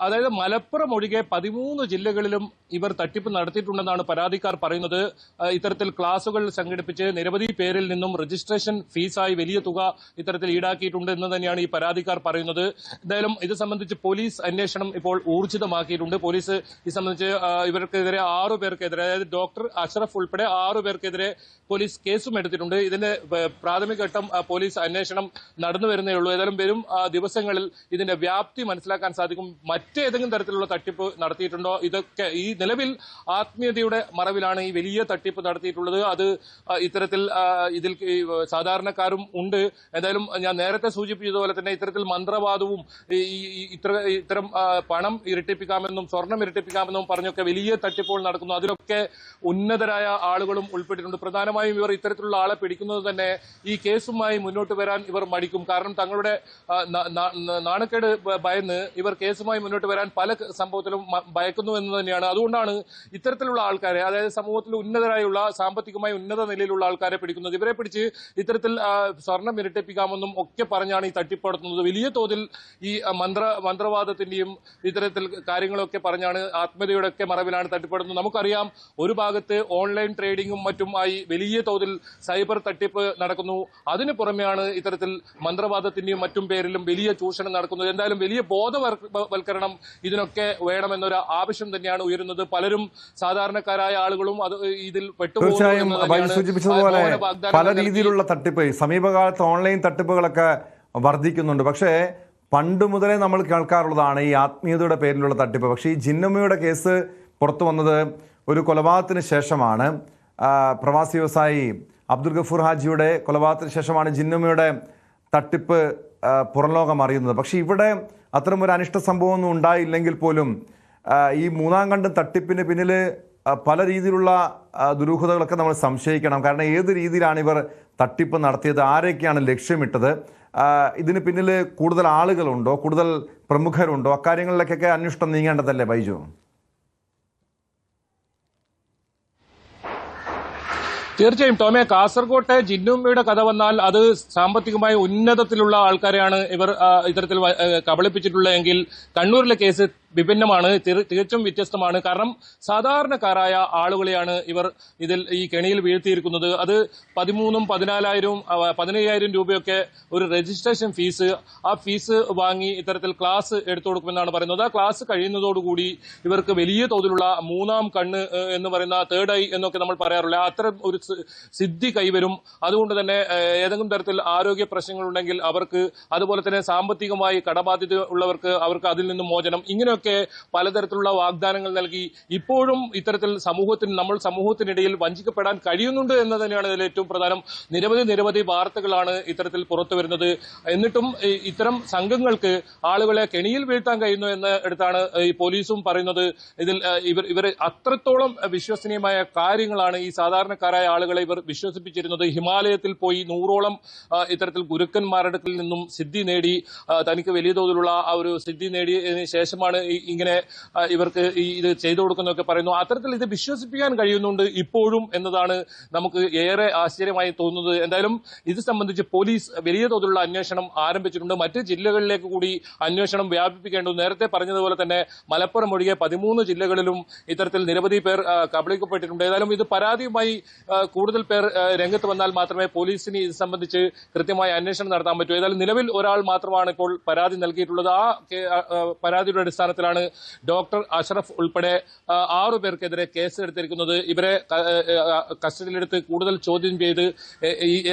അതായത് മലപ്പുറം ഒഴികെ 13 ജില്ലകളിലും ഇവർ തട്ടിപ്പ് നടത്തിയിട്ടുണ്ടെന്നാണ് പരാതിക്കാർ പറയുന്നത്. ഇത്തരത്തിൽ ക്ലാസുകൾ സംഘടിപ്പിച്ച് നിരവധി പേരിൽ നിന്നും രജിസ്ട്രേഷൻ ഫീസായി വലിയ തുക ഇത്തരത്തിൽ ഈടാക്കിയിട്ടുണ്ട് എന്ന് തന്നെയാണ് ഈ പരാതിക്കാർ പറയുന്നത്. എന്തായാലും ഇത് സംബന്ധിച്ച് പോലീസ് അന്വേഷണം ഇപ്പോൾ ഊർജിതമാക്കിയിട്ടുണ്ട്. പോലീസ് ഇത് സംബന്ധിച്ച് ഇവർക്കെതിരെ 6 പേർക്കെതിരെ, അതായത് ഡോക്ടർ അഷ്റഫ് ഉൾപ്പെടെ 6 പേർക്കെതിരെ പോലീസ് കേസും എടുത്തിട്ടുണ്ട്. ഇതിന്റെ പ്രാഥമിക ഘട്ടം പോലീസ് അന്വേഷണം നടന്നു വരുന്നേ ഉള്ളൂ. ഏതായാലും വരും ദിവസങ്ങളിൽ ഇതിന്റെ വ്യാപ്തി മനസ്സിലാക്കാൻ സാധിക്കും. മറ്റേതെങ്കിലും തരത്തിലുള്ള തട്ടിപ്പ് നടത്തിയിട്ടുണ്ടോ? ഇതൊക്കെ ഈ നിലവിൽ ആത്മീയതയുടെ മറവിലാണ് ഈ വലിയ തട്ടിപ്പ് നടത്തിയിട്ടുള്ളത്. അത് ഇത്തരത്തിൽ ഇതിൽ സാധാരണക്കാരും ഉണ്ട്. എന്തായാലും ഞാൻ നേരത്തെ സൂചിപ്പിച്ചതുപോലെ തന്നെ ഇത്തരത്തിൽ മന്ത്രവാദവും ഇത്തരം പണം ഇരട്ടിപ്പിക്കാമെന്നും സ്വർണം ഇരട്ടിപ്പിക്കാമെന്നും പറഞ്ഞൊക്കെ വലിയ തട്ടിപ്പുകൾ നടക്കുന്നു. അതിലൊക്കെ ഉന്നതരായ ആളുകളും ഉൾപ്പെട്ടിട്ടുണ്ട്. പ്രധാനമായും ഇവർ ഇത്തരത്തിലുള്ള ആളെ പിടിക്കുന്നത് തന്നെ ഈ കേസുമായി മുന്നോട്ട് വരാൻ ഇവർ മടിക്കും. കാരണം തങ്ങളുടെ നാണക്കേട് ഭയന്ന് ഇവർ കേസുമായി മുന്നോട്ട് വരാൻ പല സംഭവത്തിലും ഭയക്കുന്നു എന്ന് തന്നെയാണ്. അതുകൊണ്ടാണ് ഇത്തരത്തിലുള്ള ആൾക്കാരെ, അതായത് സമൂഹത്തിൽ ഉന്നതരായുള്ള സാമ്പത്തികമായി ഉന്നത നിലയിലുള്ള ആൾക്കാരെ പിടിക്കുന്നത്. ഇവരെ പിടിച്ച് ഇത്തരത്തിൽ സ്വർണം ഇരട്ടിപ്പിക്കാമെന്നും ഒക്കെ പറഞ്ഞാണ് ഈ തട്ടിപ്പ് നടത്തുന്നത്. വലിയ തോതിൽ ഈ മന്ത്രവാദത്തിന്റെയും ഇത്തരത്തിൽ കാര്യങ്ങളൊക്കെ പറഞ്ഞാണ് ആത്മീയതയുടെ ഒക്കെ മറവിലാണ് തട്ടിപ്പെടുന്നത്. നമുക്കറിയാം, ഒരു ഭാഗത്ത് ഓൺലൈൻ ട്രേഡിംഗും മറ്റുമായി വലിയ തോതിൽ സൈബർ തട്ടിപ്പ് നടക്കുന്നു. അതിന് പുറമെയാണ് ഇത്തരത്തിൽ മന്ത്രവാദത്തിന്റെയും മറ്റും പേരിലും വലിയ ചൂഷണം നടക്കുന്നത്. എന്തായാലും വലിയ ബോധവൽക്കരണം ഇതിനൊക്കെ വേണമെന്നൊരു ആവശ്യം തന്നെയാണ് ഉയരുന്നത്. പലരും സാധാരണക്കാരായ ആളുകളും അത് ഇതിൽ തീർച്ചയായും സൂചിപ്പിച്ചതുപോലെ പല രീതിയിലുള്ള തട്ടിപ്പ് സമീപകാലത്ത് ഓൺലൈൻ തട്ടിപ്പുകളൊക്കെ വർദ്ധിക്കുന്നുണ്ട്. പക്ഷേ പണ്ട് മുതലേ നമ്മൾ കേൾക്കാറുള്ളതാണ് ഈ ആത്മീയതയുടെ പേരിലുള്ള തട്ടിപ്പ്. പക്ഷേ ഈ ജിന്നുമ്മയുടെ കേസ് പുറത്തു വന്നത് ഒരു കൊലപാതകത്തിന് ശേഷമാണ്. പ്രവാസി വ്യവസായി അബ്ദുൽ ഗഫൂർ ഹാജിയുടെ കൊലപാതകത്തിന് ശേഷമാണ് ജിന്നുമ്മയുടെ തട്ടിപ്പ് പുറം ലോകം അറിയുന്നത്. പക്ഷേ ഇവിടെ അത്തരമൊരു അനിഷ്ട സംഭവമൊന്നും ഉണ്ടായില്ലെങ്കിൽ പോലും ഈ മൂന്നാം കണ്ട് തട്ടിപ്പിന് പിന്നിൽ പല രീതിയിലുള്ള ദുരൂഹതകളൊക്കെ നമ്മൾ സംശയിക്കണം. കാരണം ഏത് രീതിയിലാണ് ഇവർ തട്ടിപ്പ് നടത്തിയത്, ആരൊക്കെയാണ് ലക്ഷ്യമിട്ടത്, ഇതിന് പിന്നിൽ കൂടുതൽ ആളുകളുണ്ടോ, കൂടുതൽ പ്രമുഖരുണ്ടോ, അക്കാര്യങ്ങളിലേക്കൊക്കെ അന്വേഷണം നീങ്ങേണ്ടതല്ലേ ബൈജു? തീർച്ചയായും ടോമെ, കാസർകോട്ടെ ജിന്നുമ്മയുടെ കഥ വന്നാൽ അത് സാമ്പത്തികമായി ഉന്നതത്തിലുള്ള ആൾക്കാരെയാണ് ഇവർ ഇത്തരത്തിൽ കബളിപ്പിച്ചിട്ടുള്ളതെങ്കിൽ കണ്ണൂരിലെ കേസ് വിഭിന്നമാണ്, തികച്ചും വ്യത്യസ്തമാണ്. കാരണം സാധാരണക്കാരായ ആളുകളെയാണ് ഇവർ ഇതിൽ ഈ കെണിയിൽ വീഴ്ത്തിയിരിക്കുന്നത്. അത് 13,000, 14,000, 15,000 രൂപയൊക്കെ ഒരു രജിസ്ട്രേഷൻ ഫീസ്, ആ ഫീസ് വാങ്ങി ഇത്തരത്തിൽ ക്ലാസ് എടുത്തു കൊടുക്കുമെന്നാണ് പറയുന്നത്. ആ ക്ലാസ് കഴിയുന്നതോടുകൂടി ഇവർക്ക് വലിയ തോതിലുള്ള മൂന്നാം കണ്ണ് എന്ന് പറയുന്ന തേർഡ് ഐ എന്നൊക്കെ നമ്മൾ പറയാറില്ല, അത്തരം ഒരു സിദ്ധി കൈവരും. അതുകൊണ്ട് തന്നെ ഏതെങ്കിലും തരത്തിൽ ആരോഗ്യ പ്രശ്നങ്ങളുണ്ടെങ്കിൽ അവർക്ക്, അതുപോലെ തന്നെ സാമ്പത്തികമായി കടബാധ്യത ഉള്ളവർക്ക് അവർക്ക് അതിൽ നിന്ന് മോചനം, ഇങ്ങനെയൊക്കെ പലതരത്തിലുള്ള വാഗ്ദാനങ്ങൾ നൽകി ഇപ്പോഴും ഇത്തരത്തിൽ നമ്മൾ സമൂഹത്തിനിടയിൽ വഞ്ചിക്കപ്പെടാൻ കഴിയുന്നുണ്ട് എന്ന് തന്നെയാണ് ഇതിൽ ഏറ്റവും പ്രധാനം. നിരവധി വാർത്തകളാണ് ഇത്തരത്തിൽ പുറത്തു വരുന്നത്. എന്നിട്ടും ഇത്തരം സംഘങ്ങൾക്ക് ആളുകളെ കെണിയിൽ വീഴ്ത്താൻ കഴിയുന്നു എന്ന് എടുത്താണ് ഈ പോലീസും പറയുന്നത്. ഇതിൽ ഇവർ അത്രത്തോളം വിശ്വസനീയമായ കാര്യങ്ങളാണ് ഈ സാധാരണക്കാരായ ആളുകളെ ഇവർ വിശ്വസിപ്പിച്ചിരുന്നത്. ഹിമാലയത്തിൽ പോയി 100ഓളം ഇത്തരത്തിൽ ഗുരുക്കന്മാരുടെ നിന്നും സിദ്ധി നേടി, തനിക്ക് വലിയ തോതിലുള്ള ആ ഒരു സിദ്ധി നേടിയതിനു ശേഷമാണ് ഇങ്ങനെ ഇവർക്ക് ഇത് ചെയ്തു കൊടുക്കുന്നതൊക്കെ പറയുന്നു. അത്തരത്തിൽ ഇത് വിശ്വസിപ്പിക്കാൻ കഴിയുന്നുണ്ട് ഇപ്പോഴും എന്നതാണ് നമുക്ക് ഏറെ ആശ്ചര്യമായി തോന്നുന്നത്. എന്തായാലും ഇത് സംബന്ധിച്ച് പോലീസ് വലിയ തോതിലുള്ള അന്വേഷണം ആരംഭിച്ചിട്ടുണ്ട്. മറ്റ് ജില്ലകളിലേക്ക് കൂടി അന്വേഷണം വ്യാപിപ്പിക്കേണ്ടത്. നേരത്തെ പറഞ്ഞതുപോലെ തന്നെ മലപ്പുറം ഒഴികെ 13 ജില്ലകളിലും ഇത്തരത്തിൽ നിരവധി പേർ കബളിക്കപ്പെട്ടിട്ടുണ്ട്. ഏതായാലും ഇത് പരാതിയുമായി കൂടുതൽ പേർ രംഗത്ത് വന്നാൽ മാത്രമേ പോലീസിന് ഇത് സംബന്ധിച്ച് കൃത്യമായ അന്വേഷണം നടത്താൻ പറ്റൂ. ഏതായാലും നിലവിൽ ഒരാൾ മാത്രമാണ് ഇപ്പോൾ പരാതി നൽകിയിട്ടുള്ളത്. ആ പരാതിയുടെ അടിസ്ഥാനത്തിൽ പശ്ചാത്തലത്തിലാണ് ഡോക്ടർ അഷറഫ് ഉൾപ്പെടെ 6 പേർക്കെതിരെ കേസ് എടുത്തിരിക്കുന്നത്. ഇവരെ കസ്റ്റഡിയിലെടുത്ത് കൂടുതൽ ചോദ്യം ചെയ്ത്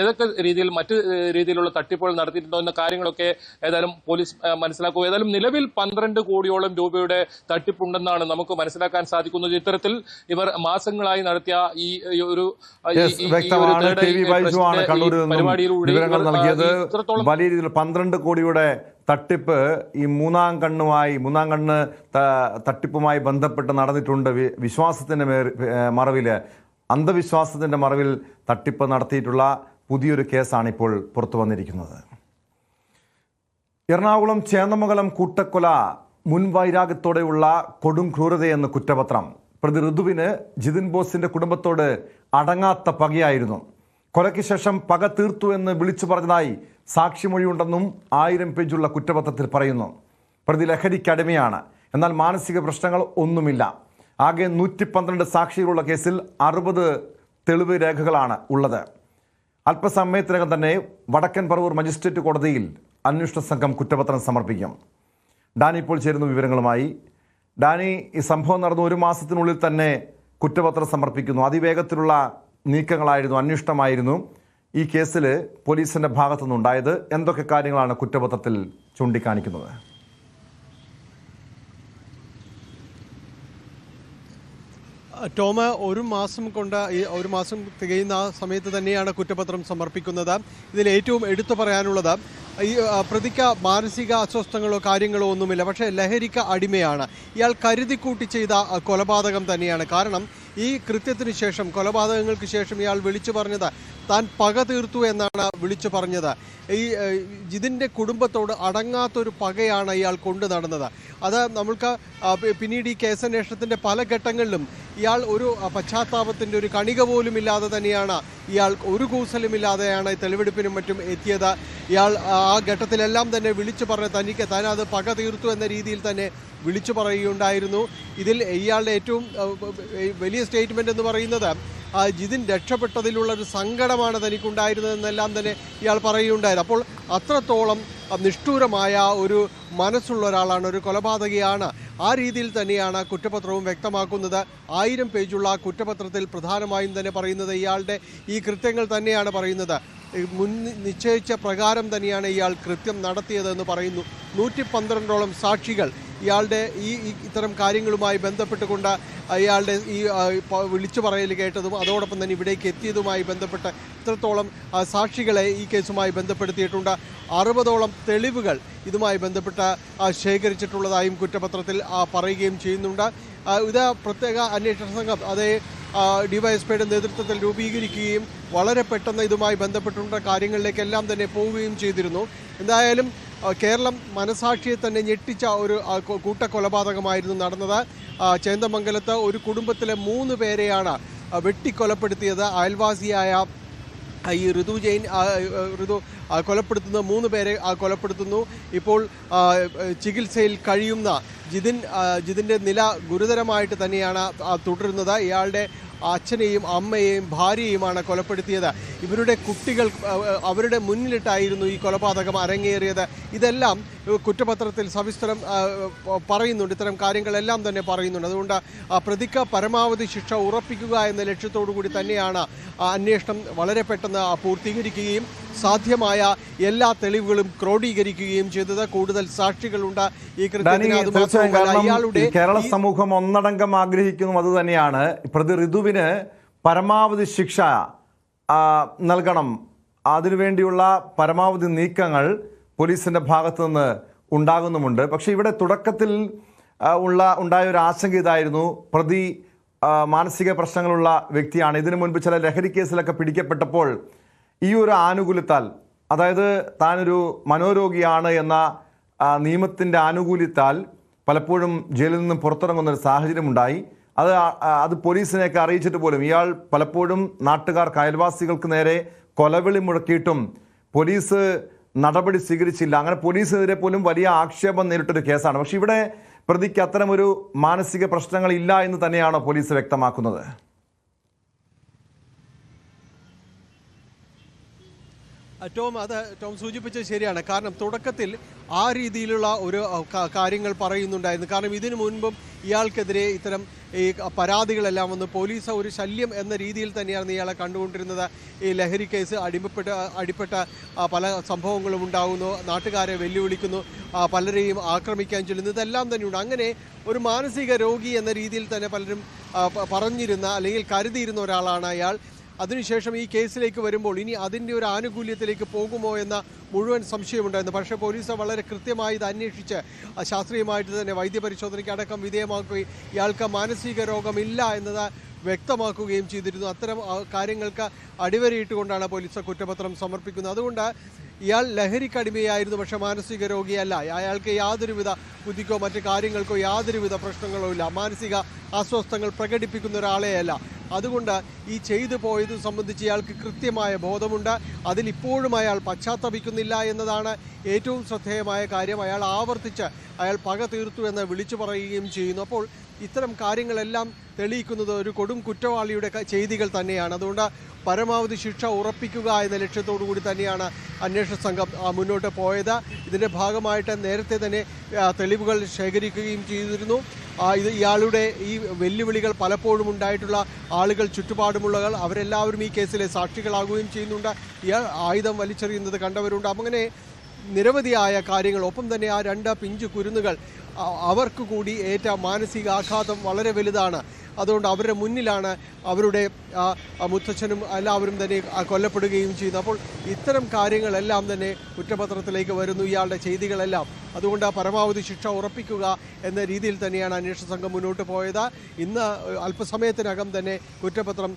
ഏതൊക്കെ രീതിയിൽ മറ്റ് രീതിയിലുള്ള തട്ടിപ്പുകൾ നടത്തിയിട്ടുണ്ടോ എന്ന കാര്യങ്ങളൊക്കെ ഏതായാലും പോലീസ് മനസ്സിലാക്കുക. ഏതായാലും നിലവിൽ 12 കോടിയോളം രൂപയുടെ തട്ടിപ്പുണ്ടെന്നാണ് നമുക്ക് മനസ്സിലാക്കാൻ സാധിക്കുന്നത്. ഇത്തരത്തിൽ ഇവർ മാസങ്ങളായി നടത്തിയ ഈ ഒരു വിവരങ്ങൾ നൽകിയത്. വലിയ രീതിയിൽ 12 കോടിയുടെ തട്ടിപ്പ് ഈ മൂന്നാം കണ്ണ് തട്ടിപ്പുമായി ബന്ധപ്പെട്ട് നടന്നിട്ടുണ്ട്. വിശ്വാസത്തിന്റെ മറവില്, അന്ധവിശ്വാസത്തിന്റെ മറവിൽ തട്ടിപ്പ് നടത്തിയിട്ടുള്ള പുതിയൊരു കേസാണ് ഇപ്പോൾ പുറത്തു വന്നിരിക്കുന്നത്. എറണാകുളം ചേന്നമംഗലം കൂട്ടക്കൊല മുൻവൈരാഗ്യത്തോടെയുള്ള കൊടും ക്രൂരതയെന്ന് കുറ്റപത്രം. പ്രതി ഋതുവിന് ജിതിൻ ബോസിന്റെ കുടുംബത്തോട് അടങ്ങാത്ത പകയായിരുന്നു. കൊലയ്ക്ക് ശേഷം പക തീർത്തു എന്ന് വിളിച്ചു പറഞ്ഞതായി സാക്ഷിമൊഴിയുണ്ടെന്നും 1000 പേജുള്ള കുറ്റപത്രത്തിൽ പറയുന്നു. പ്രതി ലഹരിക്കടിമയാണ്, എന്നാൽ മാനസിക പ്രശ്നങ്ങൾ ഒന്നുമില്ല. ആകെ 112 സാക്ഷികളുള്ള കേസിൽ 60 തെളിവ് രേഖകളാണ് ഉള്ളത്. അല്പസമയത്തിനകം തന്നെ വടക്കൻ പറവൂർ മജിസ്ട്രേറ്റ് കോടതിയിൽ അന്വേഷണ സംഘം കുറ്റപത്രം സമർപ്പിക്കും. ഡാനി ഇപ്പോൾ ചേരുന്നു വിവരങ്ങളുമായി. ഡാനി, ഈ സംഭവം നടന്നു 1 മാസത്തിനുള്ളിൽ തന്നെ കുറ്റപത്രം സമർപ്പിക്കുന്നു. അതിവേഗത്തിലുള്ള നീക്കങ്ങളായിരുന്നു, അന്വേഷണമായിരുന്നു ഈ കേസിൽ പോലീസിന്റെ ഭാഗത്തുനിന്നുണ്ടായത്. എന്തൊക്കെ കാര്യങ്ങളാണ് കുറ്റപത്രത്തിൽ ചൂണ്ടിക്കാണിക്കുന്നത്? ടോമ, 1 മാസം തികയുന്ന ആ സമയത്ത് തന്നെയാണ് കുറ്റപത്രം സമർപ്പിക്കുന്നത്. ഇതിൽ ഏറ്റവും എടുത്തു പറയാനുള്ളത് ഈ പ്രതിക്ക് മാനസിക അസ്വസ്ഥങ്ങളോ കാര്യങ്ങളോ ഒന്നുമില്ല, പക്ഷേ ലഹരിക്ക് അടിമയാണ്. ഇയാൾ കരുതിക്കൂട്ടി ചെയ്ത കൊലപാതകം തന്നെയാണ്. കാരണം ഈ കൃത്യത്തിന് ശേഷം, കൊലപാതകങ്ങൾക്ക് ശേഷം ഇയാൾ വിളിച്ചു പറഞ്ഞത് താൻ പക തീർത്തു എന്നാണ് വിളിച്ചു പറഞ്ഞത്. ഈ ജിതിൻ്റെ കുടുംബത്തോട് അടങ്ങാത്തൊരു പകയാണ് ഇയാൾ കൊണ്ടു നടന്നത്. അത് നമ്മൾക്ക് പിന്നീട് ഈ കേസന്വേഷണത്തിൻ്റെ പല ഘട്ടങ്ങളിലും ഇയാൾ ഒരു പശ്ചാത്താപത്തിൻ്റെ ഒരു കണിക പോലും ഇല്ലാതെ തന്നെയാണ്, ഇയാൾ ഒരു കൂസലുമില്ലാതെയാണ് തെളിവെടുപ്പിനും മറ്റും എത്തിയത്. ഇയാൾ ആ ഘട്ടത്തിലെല്ലാം തന്നെ വിളിച്ചു പറഞ്ഞ് താൻ അത് പക തീർത്തു എന്ന രീതിയിൽ തന്നെ വിളിച്ചു പറയുകയുണ്ടായിരുന്നു. ഇതിൽ ഇയാളുടെ ഏറ്റവും വലിയ സ്റ്റേറ്റ്മെൻ്റ് എന്ന് പറയുന്നത് ജിതിൻ രക്ഷപ്പെട്ടതിലുള്ളൊരു സങ്കടമാണ് തനിക്കുണ്ടായിരുന്നതെന്നെല്ലാം തന്നെ ഇയാൾ പറയുകയുണ്ടായിരുന്നു. അപ്പോൾ അത്രത്തോളം നിഷ്ഠൂരമായ ഒരു മനസ്സുള്ള ഒരാളാണ്, ഒരു കൊലപാതകിയാണ്. ആ രീതിയിൽ തന്നെയാണ് കുറ്റപത്രവും വ്യക്തമാക്കുന്നത്. 1000 പേജുള്ള കുറ്റപത്രത്തിൽ പ്രധാനമായും തന്നെ പറയുന്നത് ഇയാളുടെ ഈ കൃത്യങ്ങൾ തന്നെയാണ് പറയുന്നത്. മുൻ നിശ്ചയിച്ച പ്രകാരം തന്നെയാണ് ഇയാൾ കൃത്യം നടത്തിയതെന്ന് പറയുന്നു. 112ഓളം സാക്ഷികൾ ഇയാളുടെ ഇത്തരം കാര്യങ്ങളുമായി ബന്ധപ്പെട്ടുകൊണ്ട് ഇയാളുടെ ഈ വിളിച്ചു പറയൽ കേട്ടതും അതോടൊപ്പം തന്നെ ഇവിടേക്ക് എത്തിയതുമായി ബന്ധപ്പെട്ട് ഇത്രത്തോളം സാക്ഷികളെ ഈ കേസുമായി ബന്ധപ്പെടുത്തിയിട്ടുണ്ട്. 60ഓളം തെളിവുകൾ ഇതുമായി ബന്ധപ്പെട്ട് ശേഖരിച്ചിട്ടുള്ളതായും കുറ്റപത്രത്തിൽ പറയുകയും ചെയ്യുന്നുണ്ട്. ഇത് പ്രത്യേക അന്വേഷണ സംഘം അതേ ഡിവൈഎസ്പിയുടെ നേതൃത്വത്തിൽ രൂപീകരിക്കുകയും വളരെ പെട്ടെന്ന് ഇതുമായി ബന്ധപ്പെട്ടുള്ള കാര്യങ്ങളിലേക്കെല്ലാം തന്നെ പോവുകയും ചെയ്തിരുന്നു. എന്തായാലും കേരളം മനസാക്ഷിയെ തന്നെ ഞെട്ടിച്ച ഒരു കൂട്ടക്കൊലപാതകമായിരുന്നു നടന്നത്. ചേന്ദമംഗലത്ത് ഒരു കുടുംബത്തിലെ 3 പേരെയാണ് വെട്ടിക്കൊലപ്പെടുത്തിയത്. അയൽവാസിയായ ഈ ഋതു കൊലപ്പെടുത്തുന്ന 3 പേരെ കൊലപ്പെടുത്തുന്നു. ഇപ്പോൾ ചികിത്സയിൽ കഴിയുന്ന ജിതിൻ്റെ നില ഗുരുതരമായിട്ട് തന്നെയാണ് തുടരുന്നത്. ഇയാളുടെ അച്ഛനെയും അമ്മയെയും ഭാര്യയുമാണ് കൊലപ്പെടുത്തിയത്. ഇവരുടെ കുട്ടികൾ അവരുടെ മുന്നിലിട്ടായിരുന്നു ഈ കൊലപാതകം അരങ്ങേറിയത്. ഇതെല്ലാം കുറ്റപത്രത്തിൽ സവിസ്തരം പറയുന്നുണ്ട്. ഇത്തരം കാര്യങ്ങളെല്ലാം തന്നെ പറയുന്നുണ്ട്. അതുകൊണ്ട് പ്രതിക്ക് പരമാവധി ശിക്ഷ ഉറപ്പിക്കുക എന്ന ലക്ഷ്യത്തോടു കൂടി തന്നെയാണ് അന്വേഷണം വളരെ പെട്ടെന്ന് പൂർത്തീകരിക്കുകയും സാധ്യമായ എല്ലാ തെളിവുകളും ക്രോഡീകരിക്കുകയും ചെയ്തത്. കൂടുതൽ സാക്ഷികളുണ്ട് ഈ കൃത്യത്തിന്. അതുമാത്രമല്ല, കേരള സമൂഹം ഒന്നടങ്കം ആഗ്രഹിക്കുന്നതും അത് തന്നെയാണ്. പ്രതി ഋതുവിന് പരമാവധി ശിക്ഷ നൽകണം. അതിനുവേണ്ടിയുള്ള പരമാവധി നീക്കങ്ങൾ പോലീസിന്റെ ഭാഗത്തു നിന്ന് ഉണ്ടാകുന്നുമുണ്ട്. പക്ഷേ ഇവിടെ തുടക്കത്തിൽ ഉണ്ടായ ഒരു ആശങ്ക ഇതായിരുന്നു. പ്രതി മാനസിക പ്രശ്നങ്ങളുള്ള വ്യക്തിയാണ്. ഇതിനു മുൻപ് ചില ലഹരി കേസിലൊക്കെ പിടിക്കപ്പെട്ടപ്പോൾ ഈ ഒരു ആനുകൂല്യത്താൽ, അതായത് താനൊരു മനോരോഗിയാണ് എന്ന നിയമത്തിൻ്റെ ആനുകൂല്യത്താൽ പലപ്പോഴും ജയിലിൽ നിന്നും പുറത്തിറങ്ങുന്നൊരു സാഹചര്യമുണ്ടായി. അത് പോലീസിനെയൊക്കെ അറിയിച്ചിട്ട് പോലും ഇയാൾ പലപ്പോഴും നാട്ടുകാർക്ക്, അയൽവാസികൾക്ക് നേരെ കൊലവിളി മുഴക്കിയിട്ടും പോലീസ് നടപടി സ്വീകരിച്ചില്ല. അങ്ങനെ പോലീസിനെതിരെ പോലും വലിയ ആക്ഷേപം നേരിട്ടൊരു കേസാണ്. പക്ഷെ ഇവിടെ പ്രതിക്ക് അത്തരമൊരു മാനസിക പ്രശ്നങ്ങൾ ഇല്ല എന്ന് തന്നെയാണോ പോലീസ് വ്യക്തമാക്കുന്നത്? ടോം സൂചിപ്പിച്ചത് ശരിയാണ്. കാരണം തുടക്കത്തിൽ ആ രീതിയിലുള്ള ഒരു കാര്യങ്ങൾ പറയുന്നുണ്ടായിരുന്നു. കാരണം ഇതിനു മുൻപും ഇയാൾക്കെതിരെ ഇത്തരം ഈ പരാതികളെല്ലാം വന്ന് പോലീസ് ഒരു ശല്യം എന്ന രീതിയിൽ തന്നെയാണ് ഇയാളെ കണ്ടുകൊണ്ടിരുന്നത്. ഈ ലഹരി കേസ് അടിപ്പെട്ട പല സംഭവങ്ങളും ഉണ്ടാകുന്നു, നാട്ടുകാരെ വെല്ലുവിളിക്കുന്നു, പലരെയും ആക്രമിക്കാൻ ചെല്ലുന്നു, ഇതെല്ലാം തന്നെയുണ്ട്. അങ്ങനെ ഒരു മാനസിക രോഗി എന്ന രീതിയിൽ തന്നെ പലരും പറഞ്ഞിരുന്ന അല്ലെങ്കിൽ കരുതിയിരുന്ന ഒരാളാണ് അയാൾ. അതിനുശേഷം ഈ കേസിലേക്ക് വരുമ്പോൾ ഇനി അതിൻ്റെ ഒരു ആനുകൂല്യത്തിലേക്ക് പോകുമോ എന്ന മുഴുവൻ സംശയമുണ്ടായിരുന്നു. പക്ഷേ പോലീസ് വളരെ കൃത്യമായി ഇത് അന്വേഷിച്ച് ശാസ്ത്രീയമായിട്ട് തന്നെ വൈദ്യപരിശോധനയ്ക്ക് അടക്കം വിധേയമാക്കുകയും ഇയാൾക്ക് മാനസിക രോഗമില്ല എന്നത് വ്യക്തമാക്കുകയും ചെയ്തിരുന്നു. അത്തരം കാര്യങ്ങൾക്ക് അടിവരയിട്ടുകൊണ്ടാണ് പോലീസ് കുറ്റപത്രം സമർപ്പിക്കുന്നത്. അതുകൊണ്ട് ഇയാൾ ലഹരിക്കടിമയായിരുന്നു, പക്ഷേ മാനസിക രോഗിയല്ല. അയാൾക്ക് യാതൊരുവിധ ബുദ്ധിക്കോ മറ്റു കാര്യങ്ങൾക്കോ യാതൊരുവിധ പ്രശ്നങ്ങളോ ഇല്ല. മാനസിക അസ്വസ്ഥങ്ങൾ പ്രകടിപ്പിക്കുന്ന ഒരാളെയല്ല. അതുകൊണ്ട് ഈ ചെയ്തു പോയത് സംബന്ധിച്ച് ഇയാൾക്ക് കൃത്യമായ ബോധമുണ്ട്. അതിലിപ്പോഴും അയാൾ പശ്ചാത്തപിക്കുന്നില്ല എന്നതാണ് ഏറ്റവും ശ്രദ്ധേയമായ കാര്യം. അയാൾ ആവർത്തിച്ച് അയാൾ പക തീർത്തു എന്ന് വിളിച്ചു പറയുകയും ചെയ്യുന്നു. അപ്പോൾ ഇത്തരം കാര്യങ്ങളെല്ലാം തെളിയിക്കുന്നത് ഒരു കൊടും കുറ്റവാളിയുടെ ചെയ്തികൾ തന്നെയാണ്. അതുകൊണ്ട് പരമാവധി ശിക്ഷ ഉറപ്പിക്കുക എന്ന ലക്ഷ്യത്തോടു കൂടി തന്നെയാണ് അന്വേഷണ സംഘം മുന്നോട്ട് പോയത്. ഇതിൻ്റെ ഭാഗമായിട്ട് നേരത്തെ തന്നെ തെളിവുകൾ ശേഖരിക്കുകയും ചെയ്തിരുന്നു. ഇയാളുടെ ഈ വെല്ലുവിളികൾ പലപ്പോഴും ഉണ്ടായിട്ടുള്ള ആളുകൾ ചുറ്റുപാടുമുള്ളവർ അവരെല്ലാവരും ഈ കേസിലെ സാക്ഷികളാകുകയും ചെയ്യുന്നുണ്ട്. ഇയാൾ ആയുധം വലിച്ചെറിയുന്നത് കണ്ടവരുണ്ട്. അങ്ങനെ നിരവധിയായ കാര്യങ്ങൾ. ഒപ്പം തന്നെ ആ 2 പിഞ്ചു കുരുന്നുകൾ അവർക്ക് കൂടി ഏറ്റ മാനസികാഘാതം വളരെ വലുതാണ്. അതുകൊണ്ട് അവരുടെ മുന്നിലാണ് അവരുടെ മുത്തച്ഛനും എല്ലാവരും തന്നെ കൊല്ലപ്പെടുകയും ചെയ്യുന്നു. അപ്പോൾ ഇത്തരം കാര്യങ്ങളെല്ലാം തന്നെ കുറ്റപത്രത്തിലേക്ക് വരുന്നു, ഇയാളുടെ ചെയ്തികളെല്ലാം. അതുകൊണ്ട് പരമാവധി ശിക്ഷ ഉറപ്പിക്കുക എന്ന രീതിയിൽ തന്നെയാണ് അന്വേഷണ സംഘം മുന്നോട്ട് പോയത്. ഇന്ന് അല്പസമയത്തിനകം തന്നെ കുറ്റപത്രം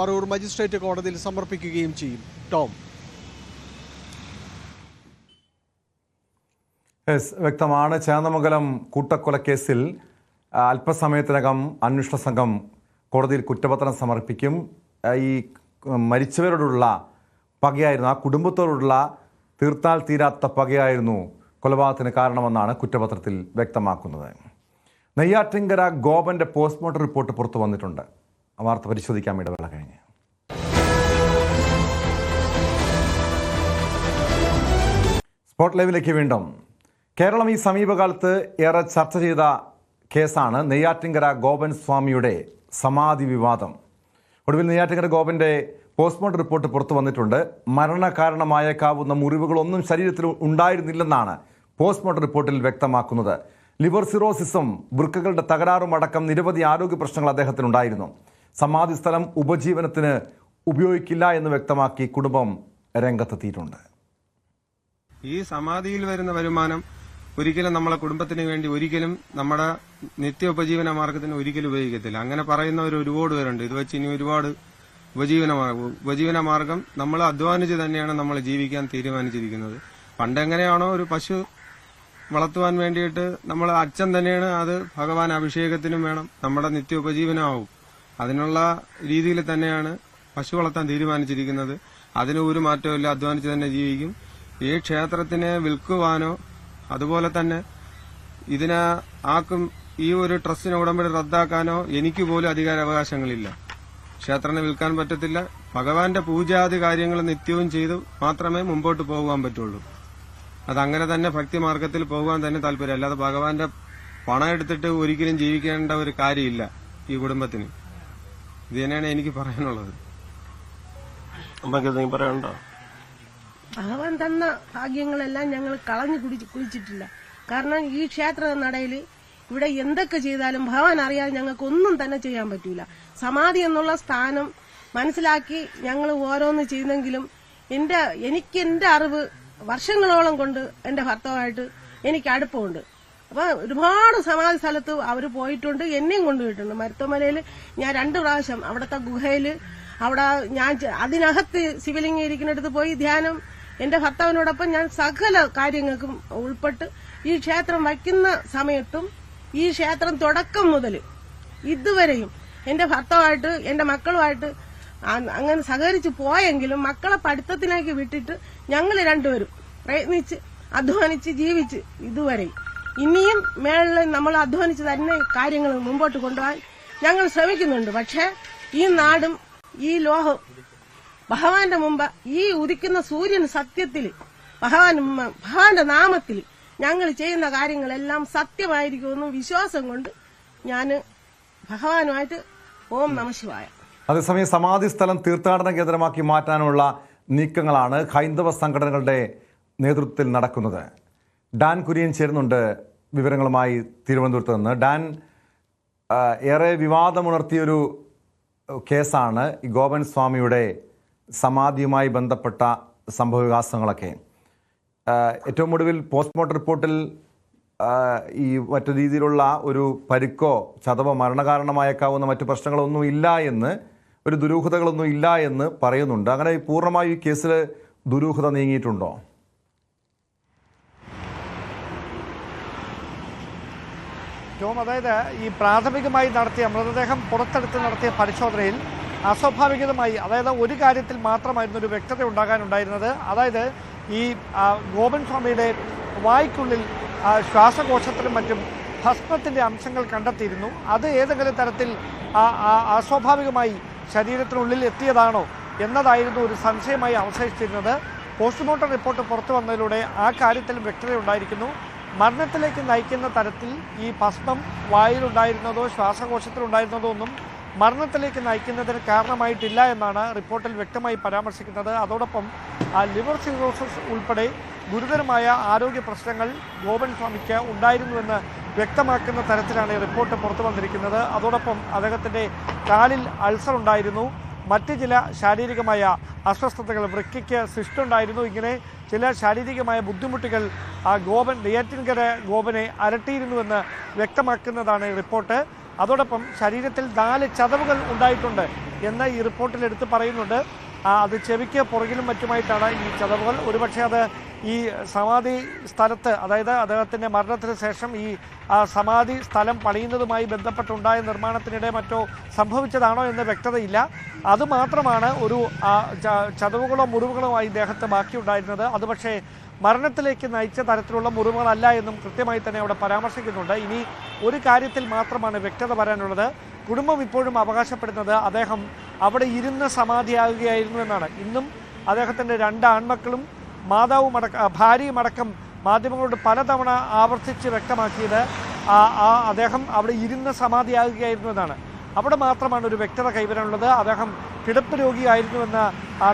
പറവൂർ മജിസ്ട്രേറ്റ് കോടതിയിൽ സമർപ്പിക്കുകയും ചെയ്യും. ടോം. വ്യക്തമാണ്. ചേന്നമംഗലം കൂട്ടക്കൊലക്കേസിൽ അല്പസമയത്തിനകം അന്വേഷണ സംഘം കോടതിയിൽ കുറ്റപത്രം സമർപ്പിക്കും. ഈ മരിച്ചവരോടുള്ള പകയായിരുന്നു, ആ കുടുംബത്തോടുള്ള തീർത്താൽ തീരാത്ത പകയായിരുന്നു കൊലപാതകത്തിന് കാരണമെന്നാണ് കുറ്റപത്രത്തിൽ വ്യക്തമാക്കുന്നത്. നെയ്യാറ്റിൻകര ഗോപന്റെ പോസ്റ്റ്മോർട്ടം റിപ്പോർട്ട് പുറത്തു വന്നിട്ടുണ്ട്. ആ വാർത്ത പരിശോധിക്കാൻ ഇടവേള കഴിഞ്ഞ്. സ്പോട്ട് ലൈവിലേക്ക് വീണ്ടും. കേരളം ഈ സമീപകാലത്ത് ഏറെ ചർച്ച ചെയ്ത കേസാണ് നെയ്യാറ്റിൻകര ഗോപൻ സ്വാമിയുടെ സമാധി വിവാദം. ഒടുവിൽ നെയ്യാറ്റിൻകര ഗോപന്റെ പോസ്റ്റ്മോർട്ടം റിപ്പോർട്ട് പുറത്തു വന്നിട്ടുണ്ട്. മരണകാരണമായേക്കാവുന്ന മുറിവുകളൊന്നും ശരീരത്തിൽ ഉണ്ടായിരുന്നില്ലെന്നാണ് പോസ്റ്റ്മോർട്ടം റിപ്പോർട്ടിൽ വ്യക്തമാക്കുന്നത്. ലിവർ സിറോസിസും വൃക്കകളുടെ തകരാറും അടക്കം നിരവധി ആരോഗ്യ പ്രശ്നങ്ങൾ അദ്ദേഹത്തിനുണ്ടായിരുന്നു. സമാധി സ്ഥലം ഉപജീവനത്തിന് ഉപയോഗിക്കില്ല എന്ന് വ്യക്തമാക്കി കുടുംബം രംഗത്തെത്തിയിട്ടുണ്ട്. ഈ സമാധിയിൽ വരുന്ന വരുമാനം ഒരിക്കലും നമ്മളെ കുടുംബത്തിന് വേണ്ടി ഒരിക്കലും നമ്മുടെ നിത്യോപജീവന മാർഗത്തിന് ഒരിക്കലും ഉപയോഗിക്കത്തില്ല. അങ്ങനെ പറയുന്നവർ ഒരുപാട് പേരുണ്ട്. ഇത് വെച്ച് ഇനി ഒരുപാട് ഉപജീവന മാർഗം നമ്മൾ അധ്വാനിച്ച് തന്നെയാണ് നമ്മൾ ജീവിക്കാൻ തീരുമാനിച്ചിരിക്കുന്നത്. പണ്ടെങ്ങനെയാണോ ഒരു പശു വളർത്തുവാൻ വേണ്ടിയിട്ട് നമ്മൾ അച്ഛൻ തന്നെയാണ് അത് ഭഗവാൻ അഭിഷേകത്തിനും വേണം, നമ്മുടെ നിത്യോപജീവനമാവും. അതിനുള്ള രീതിയിൽ തന്നെയാണ് പശു വളർത്താൻ തീരുമാനിച്ചിരിക്കുന്നത്. അതിന് ഒരു മാറ്റമില്ല, അധ്വാനിച്ച് തന്നെ ജീവിക്കും. ഈ ക്ഷേത്രത്തിനെ വിൽക്കുവാനോ അതുപോലെ തന്നെ ഇതിനെ ഈ ഒരു ട്രസ്റ്റിനെ ഉടമ്പടി റദ്ദാക്കാനോ എനിക്ക് പോലും അധികാരാവകാശങ്ങളില്ല. ക്ഷേത്രനെ വിൽക്കാൻ പറ്റത്തില്ല. ഭഗവാന്റെ പൂജാതി കാര്യങ്ങൾ നിത്യവും ചെയ്ത് മാത്രമേ മുമ്പോട്ട് പോകാൻ പറ്റുള്ളൂ. അതങ്ങനെ തന്നെ ഭക്തി മാർഗത്തിൽ പോകാൻ തന്നെ താല്പര്യം. അല്ലാതെ ഭഗവാന്റെ പണം എടുത്തിട്ട് ഒരിക്കലും ജീവിക്കേണ്ട ഒരു കാര്യമില്ല ഈ കുടുംബത്തിന്. ഇത് തന്നെയാണ് എനിക്ക് പറയാനുള്ളത്. അമ്മക്ക് പറയാനുണ്ടോ? ഭഗവാൻ തന്ന ഭാഗ്യങ്ങളെല്ലാം ഞങ്ങൾ കളഞ്ഞു കുടിച്ചിട്ടില്ല. കാരണം ഈ ക്ഷേത്ര നടയിൽ ഇവിടെ എന്തൊക്കെ ചെയ്താലും ഭഗവാൻ അറിയാതെ ഞങ്ങൾക്കൊന്നും തന്നെ ചെയ്യാൻ പറ്റൂല. സമാധി എന്നുള്ള സ്ഥാനം മനസ്സിലാക്കി ഞങ്ങൾ ഓരോന്ന് ചെയ്തെങ്കിലും എനിക്ക് എന്റെ അറിവ് വർഷങ്ങളോളം കൊണ്ട് എന്റെ ഭർത്താവായിട്ട് എനിക്ക് അടുപ്പമുണ്ട്. അപ്പൊ ഒരുപാട് സമാധി സ്ഥലത്ത് അവര് പോയിട്ടുണ്ട്, എന്നെയും കൊണ്ടുപോയിട്ടുണ്ട്. മരുത്തോമലയിൽ ഞാൻ 2 പ്രാവശ്യം അവിടുത്തെ ഗുഹയില് അവിടെ ഞാൻ അതിനകത്ത് ശിവലിംഗം ഇരിക്കുന്നിടത്ത് പോയി ധ്യാനം എന്റെ ഭർത്താവിനോടൊപ്പം ഞാൻ സകല കാര്യങ്ങൾക്കും ഉൾപ്പെട്ട് ഈ ക്ഷേത്രം വയ്ക്കുന്ന സമയത്തും ഈ ക്ഷേത്രം തുടക്കം മുതൽ ഇതുവരെയും എന്റെ ഭർത്താവായിട്ട് എന്റെ മക്കളുമായിട്ട് അങ്ങനെ സഹകരിച്ച് പോയെങ്കിലും മക്കളെ പഠിത്തത്തിലേക്ക് വിട്ടിട്ട് ഞങ്ങൾ രണ്ടുപേരും പ്രയത്നിച്ച് അധ്വാനിച്ച് ജീവിച്ച് ഇതുവരെ ഇനിയും മേളിൽ നമ്മൾ അധ്വാനിച്ച് തന്നെ കാര്യങ്ങൾ മുമ്പോട്ട് കൊണ്ടുപോകാൻ ഞങ്ങൾ ശ്രമിക്കുന്നുണ്ട്. പക്ഷേ ഈ നാടും ഈ ലോകം ഭഗവാന്റെ മുമ്പ് ഈ ഉദിക്കുന്ന സൂര്യൻ സത്യത്തിൽ ഭഗവാന്റെ നാമത്തിൽ ഞങ്ങൾ ചെയ്യുന്ന കാര്യങ്ങളെല്ലാം സത്യമായിരിക്കുമെന്നും വിശ്വാസം കൊണ്ട് ഞാൻ ഭഗവാനുമായിട്ട് ഓം നമഃശിവായ. അതേസമയം സമാധി സ്ഥലം തീർത്ഥാടന കേന്ദ്രമാക്കി മാറ്റാനുള്ള നീക്കങ്ങളാണ് ഹൈന്ദവ സംഘടനകളുടെ നേതൃത്വത്തിൽ നടക്കുന്നത്. ഡാൻ കുര്യൻ ചേരുന്നുണ്ട് വിവരങ്ങളുമായി തിരുവനന്തപുരത്ത് നിന്ന്. ഡാൻ, ഏറെ വിവാദമുണർത്തിയൊരു കേസാണ് ഈ ഗോപൻ സ്വാമിയുടെ സമാധിയുമായി ബന്ധപ്പെട്ട സംഭവവികാസങ്ങളൊക്കെ. ഏറ്റവും ഒടുവിൽ പോസ്റ്റ്മോർട്ടം റിപ്പോർട്ടിൽ ഈ മറ്റു രീതിയിലുള്ള ഒരു പരിക്കോ ചതവോ മരണകാരണമായേക്കാവുന്ന മറ്റു പ്രശ്നങ്ങളൊന്നും ഇല്ല എന്ന്, ഒരു ദുരൂഹതകളൊന്നും ഇല്ല എന്ന് പറയുന്നുണ്ട്. അങ്ങനെ പൂർണ്ണമായി ഈ കേസിൽ ദുരൂഹത നീങ്ങിയിട്ടുണ്ടോ? ടോം, അതായത് ഈ പ്രാഥമികമായി നടത്തിയ മൃതദേഹം പുറത്തെടുത്ത് നടത്തിയ പരിശോധനയിൽ അസ്വാഭാവികമായി, അതായത് ഒരു കാര്യത്തിൽ മാത്രമായിരുന്നു ഒരു വ്യക്തത ഉണ്ടാകാനുണ്ടായിരുന്നത്. അതായത് ഈ ഗോപൻ സ്വാമിയുടെ വായ്ക്കുള്ളിൽ ശ്വാസകോശത്തിനും മറ്റും ഭസ്മത്തിൻ്റെ അംശങ്ങൾ കണ്ടെത്തിയിരുന്നു. അത് ഏതെങ്കിലും തരത്തിൽ അസ്വാഭാവികമായി ശരീരത്തിനുള്ളിൽ എത്തിയതാണോ എന്നതായിരുന്നു ഒരു സംശയമായി അവശേഷിച്ചിരുന്നത്. പോസ്റ്റ്മോർട്ടം റിപ്പോർട്ട് പുറത്തു വന്നതിലൂടെ ആ കാര്യത്തിലും വ്യക്തതയുണ്ടായിരിക്കുന്നു. മരണത്തിലേക്ക് നയിക്കുന്ന തരത്തിൽ ഈ ഭസ്മം വായിലുണ്ടായിരുന്നതോ ശ്വാസകോശത്തിലുണ്ടായിരുന്നതോ ഒന്നും മരണത്തിലേക്ക് നയിക്കുന്നതിന് കാരണമായിട്ടില്ല എന്നാണ് റിപ്പോർട്ടിൽ വ്യക്തമായി പരാമർശിക്കുന്നത്. അതോടൊപ്പം ലിവർ സിറോസിസ് ഉൾപ്പെടെ ഗുരുതരമായ ആരോഗ്യ പ്രശ്നങ്ങൾ ഗോപൻ സ്വാമിക്ക് ഉണ്ടായിരുന്നുവെന്ന് വ്യക്തമാക്കുന്ന തരത്തിലാണ് ഈ റിപ്പോർട്ട് പുറത്തു വന്നിരിക്കുന്നത്. അതോടൊപ്പം അദ്ദേഹത്തിൻ്റെ കാലിൽ അൾസർ ഉണ്ടായിരുന്നു, മറ്റ് ചില ശാരീരികമായ അസ്വസ്ഥതകൾ, വൃക്കയ്ക്ക് സിസ്റ്റ് ഉണ്ടായിരുന്നു. ഇങ്ങനെ ചില ശാരീരികമായ ബുദ്ധിമുട്ടുകൾ നെയ്യാറ്റിൻകര ഗോപനെ അലട്ടിയിരുന്നുവെന്ന് വ്യക്തമാക്കുന്നതാണ് ഈ റിപ്പോർട്ട്. അതോടൊപ്പം ശരീരത്തിൽ 4 ചതവുകൾ ഉണ്ടായിട്ടുണ്ട് എന്ന് ഈ റിപ്പോർട്ടിൽ എടുത്ത് പറയുന്നുണ്ട്. അത് ചെവിക്ക് പുറകിലും മറ്റുമായിട്ടാണ് ഈ ചതവുകൾ. ഒരുപക്ഷെ അത് ഈ സമാധി സ്ഥലത്ത്, അതായത് അദ്ദേഹത്തിൻ്റെ മരണത്തിന് ശേഷം ഈ സമാധി സ്ഥലം പണിയുന്നതുമായി ബന്ധപ്പെട്ടുണ്ടായ നിർമ്മാണത്തിനിടെ മറ്റോ സംഭവിച്ചതാണോ എന്ന് വ്യക്തതയില്ല. അതുമാത്രമാണ് ഒരു ചതവുകളോ മുറിവുകളോ ആയി ദേഹത്ത് ബാക്കിയുണ്ടായിരുന്നത്. അത് പക്ഷേ മരണത്തിലേക്ക് നയിച്ച തരത്തിലുള്ള മുറിവുകളല്ല എന്നും കൃത്യമായി തന്നെ അവിടെ പരാമർശിക്കുന്നുണ്ട്. ഇനി ഒരു കാര്യത്തിൽ മാത്രമാണ് വ്യക്തത വരാനുള്ളത്. കുടുംബം ഇപ്പോഴും അവകാശപ്പെടുന്നത് അദ്ദേഹം അവിടെ ഇരുന്ന് സമാധിയാകുകയായിരുന്നു എന്നാണ്. ഇന്നും അദ്ദേഹത്തിൻ്റെ 2 ആൺമക്കളും ഭാര്യയുമടക്കം മാധ്യമങ്ങളോട് പലതവണ ആവർത്തിച്ച് വ്യക്തമാക്കിയത് അദ്ദേഹം അവിടെ ഇരുന്ന് സമാധിയാകുകയായിരുന്നു എന്നാണ്. അവിടെ മാത്രമാണ് ഒരു വ്യക്തത കൈവരാനുള്ളത്. അദ്ദേഹം കിടപ്പ് രോഗിയായിരുന്നുവെന്ന്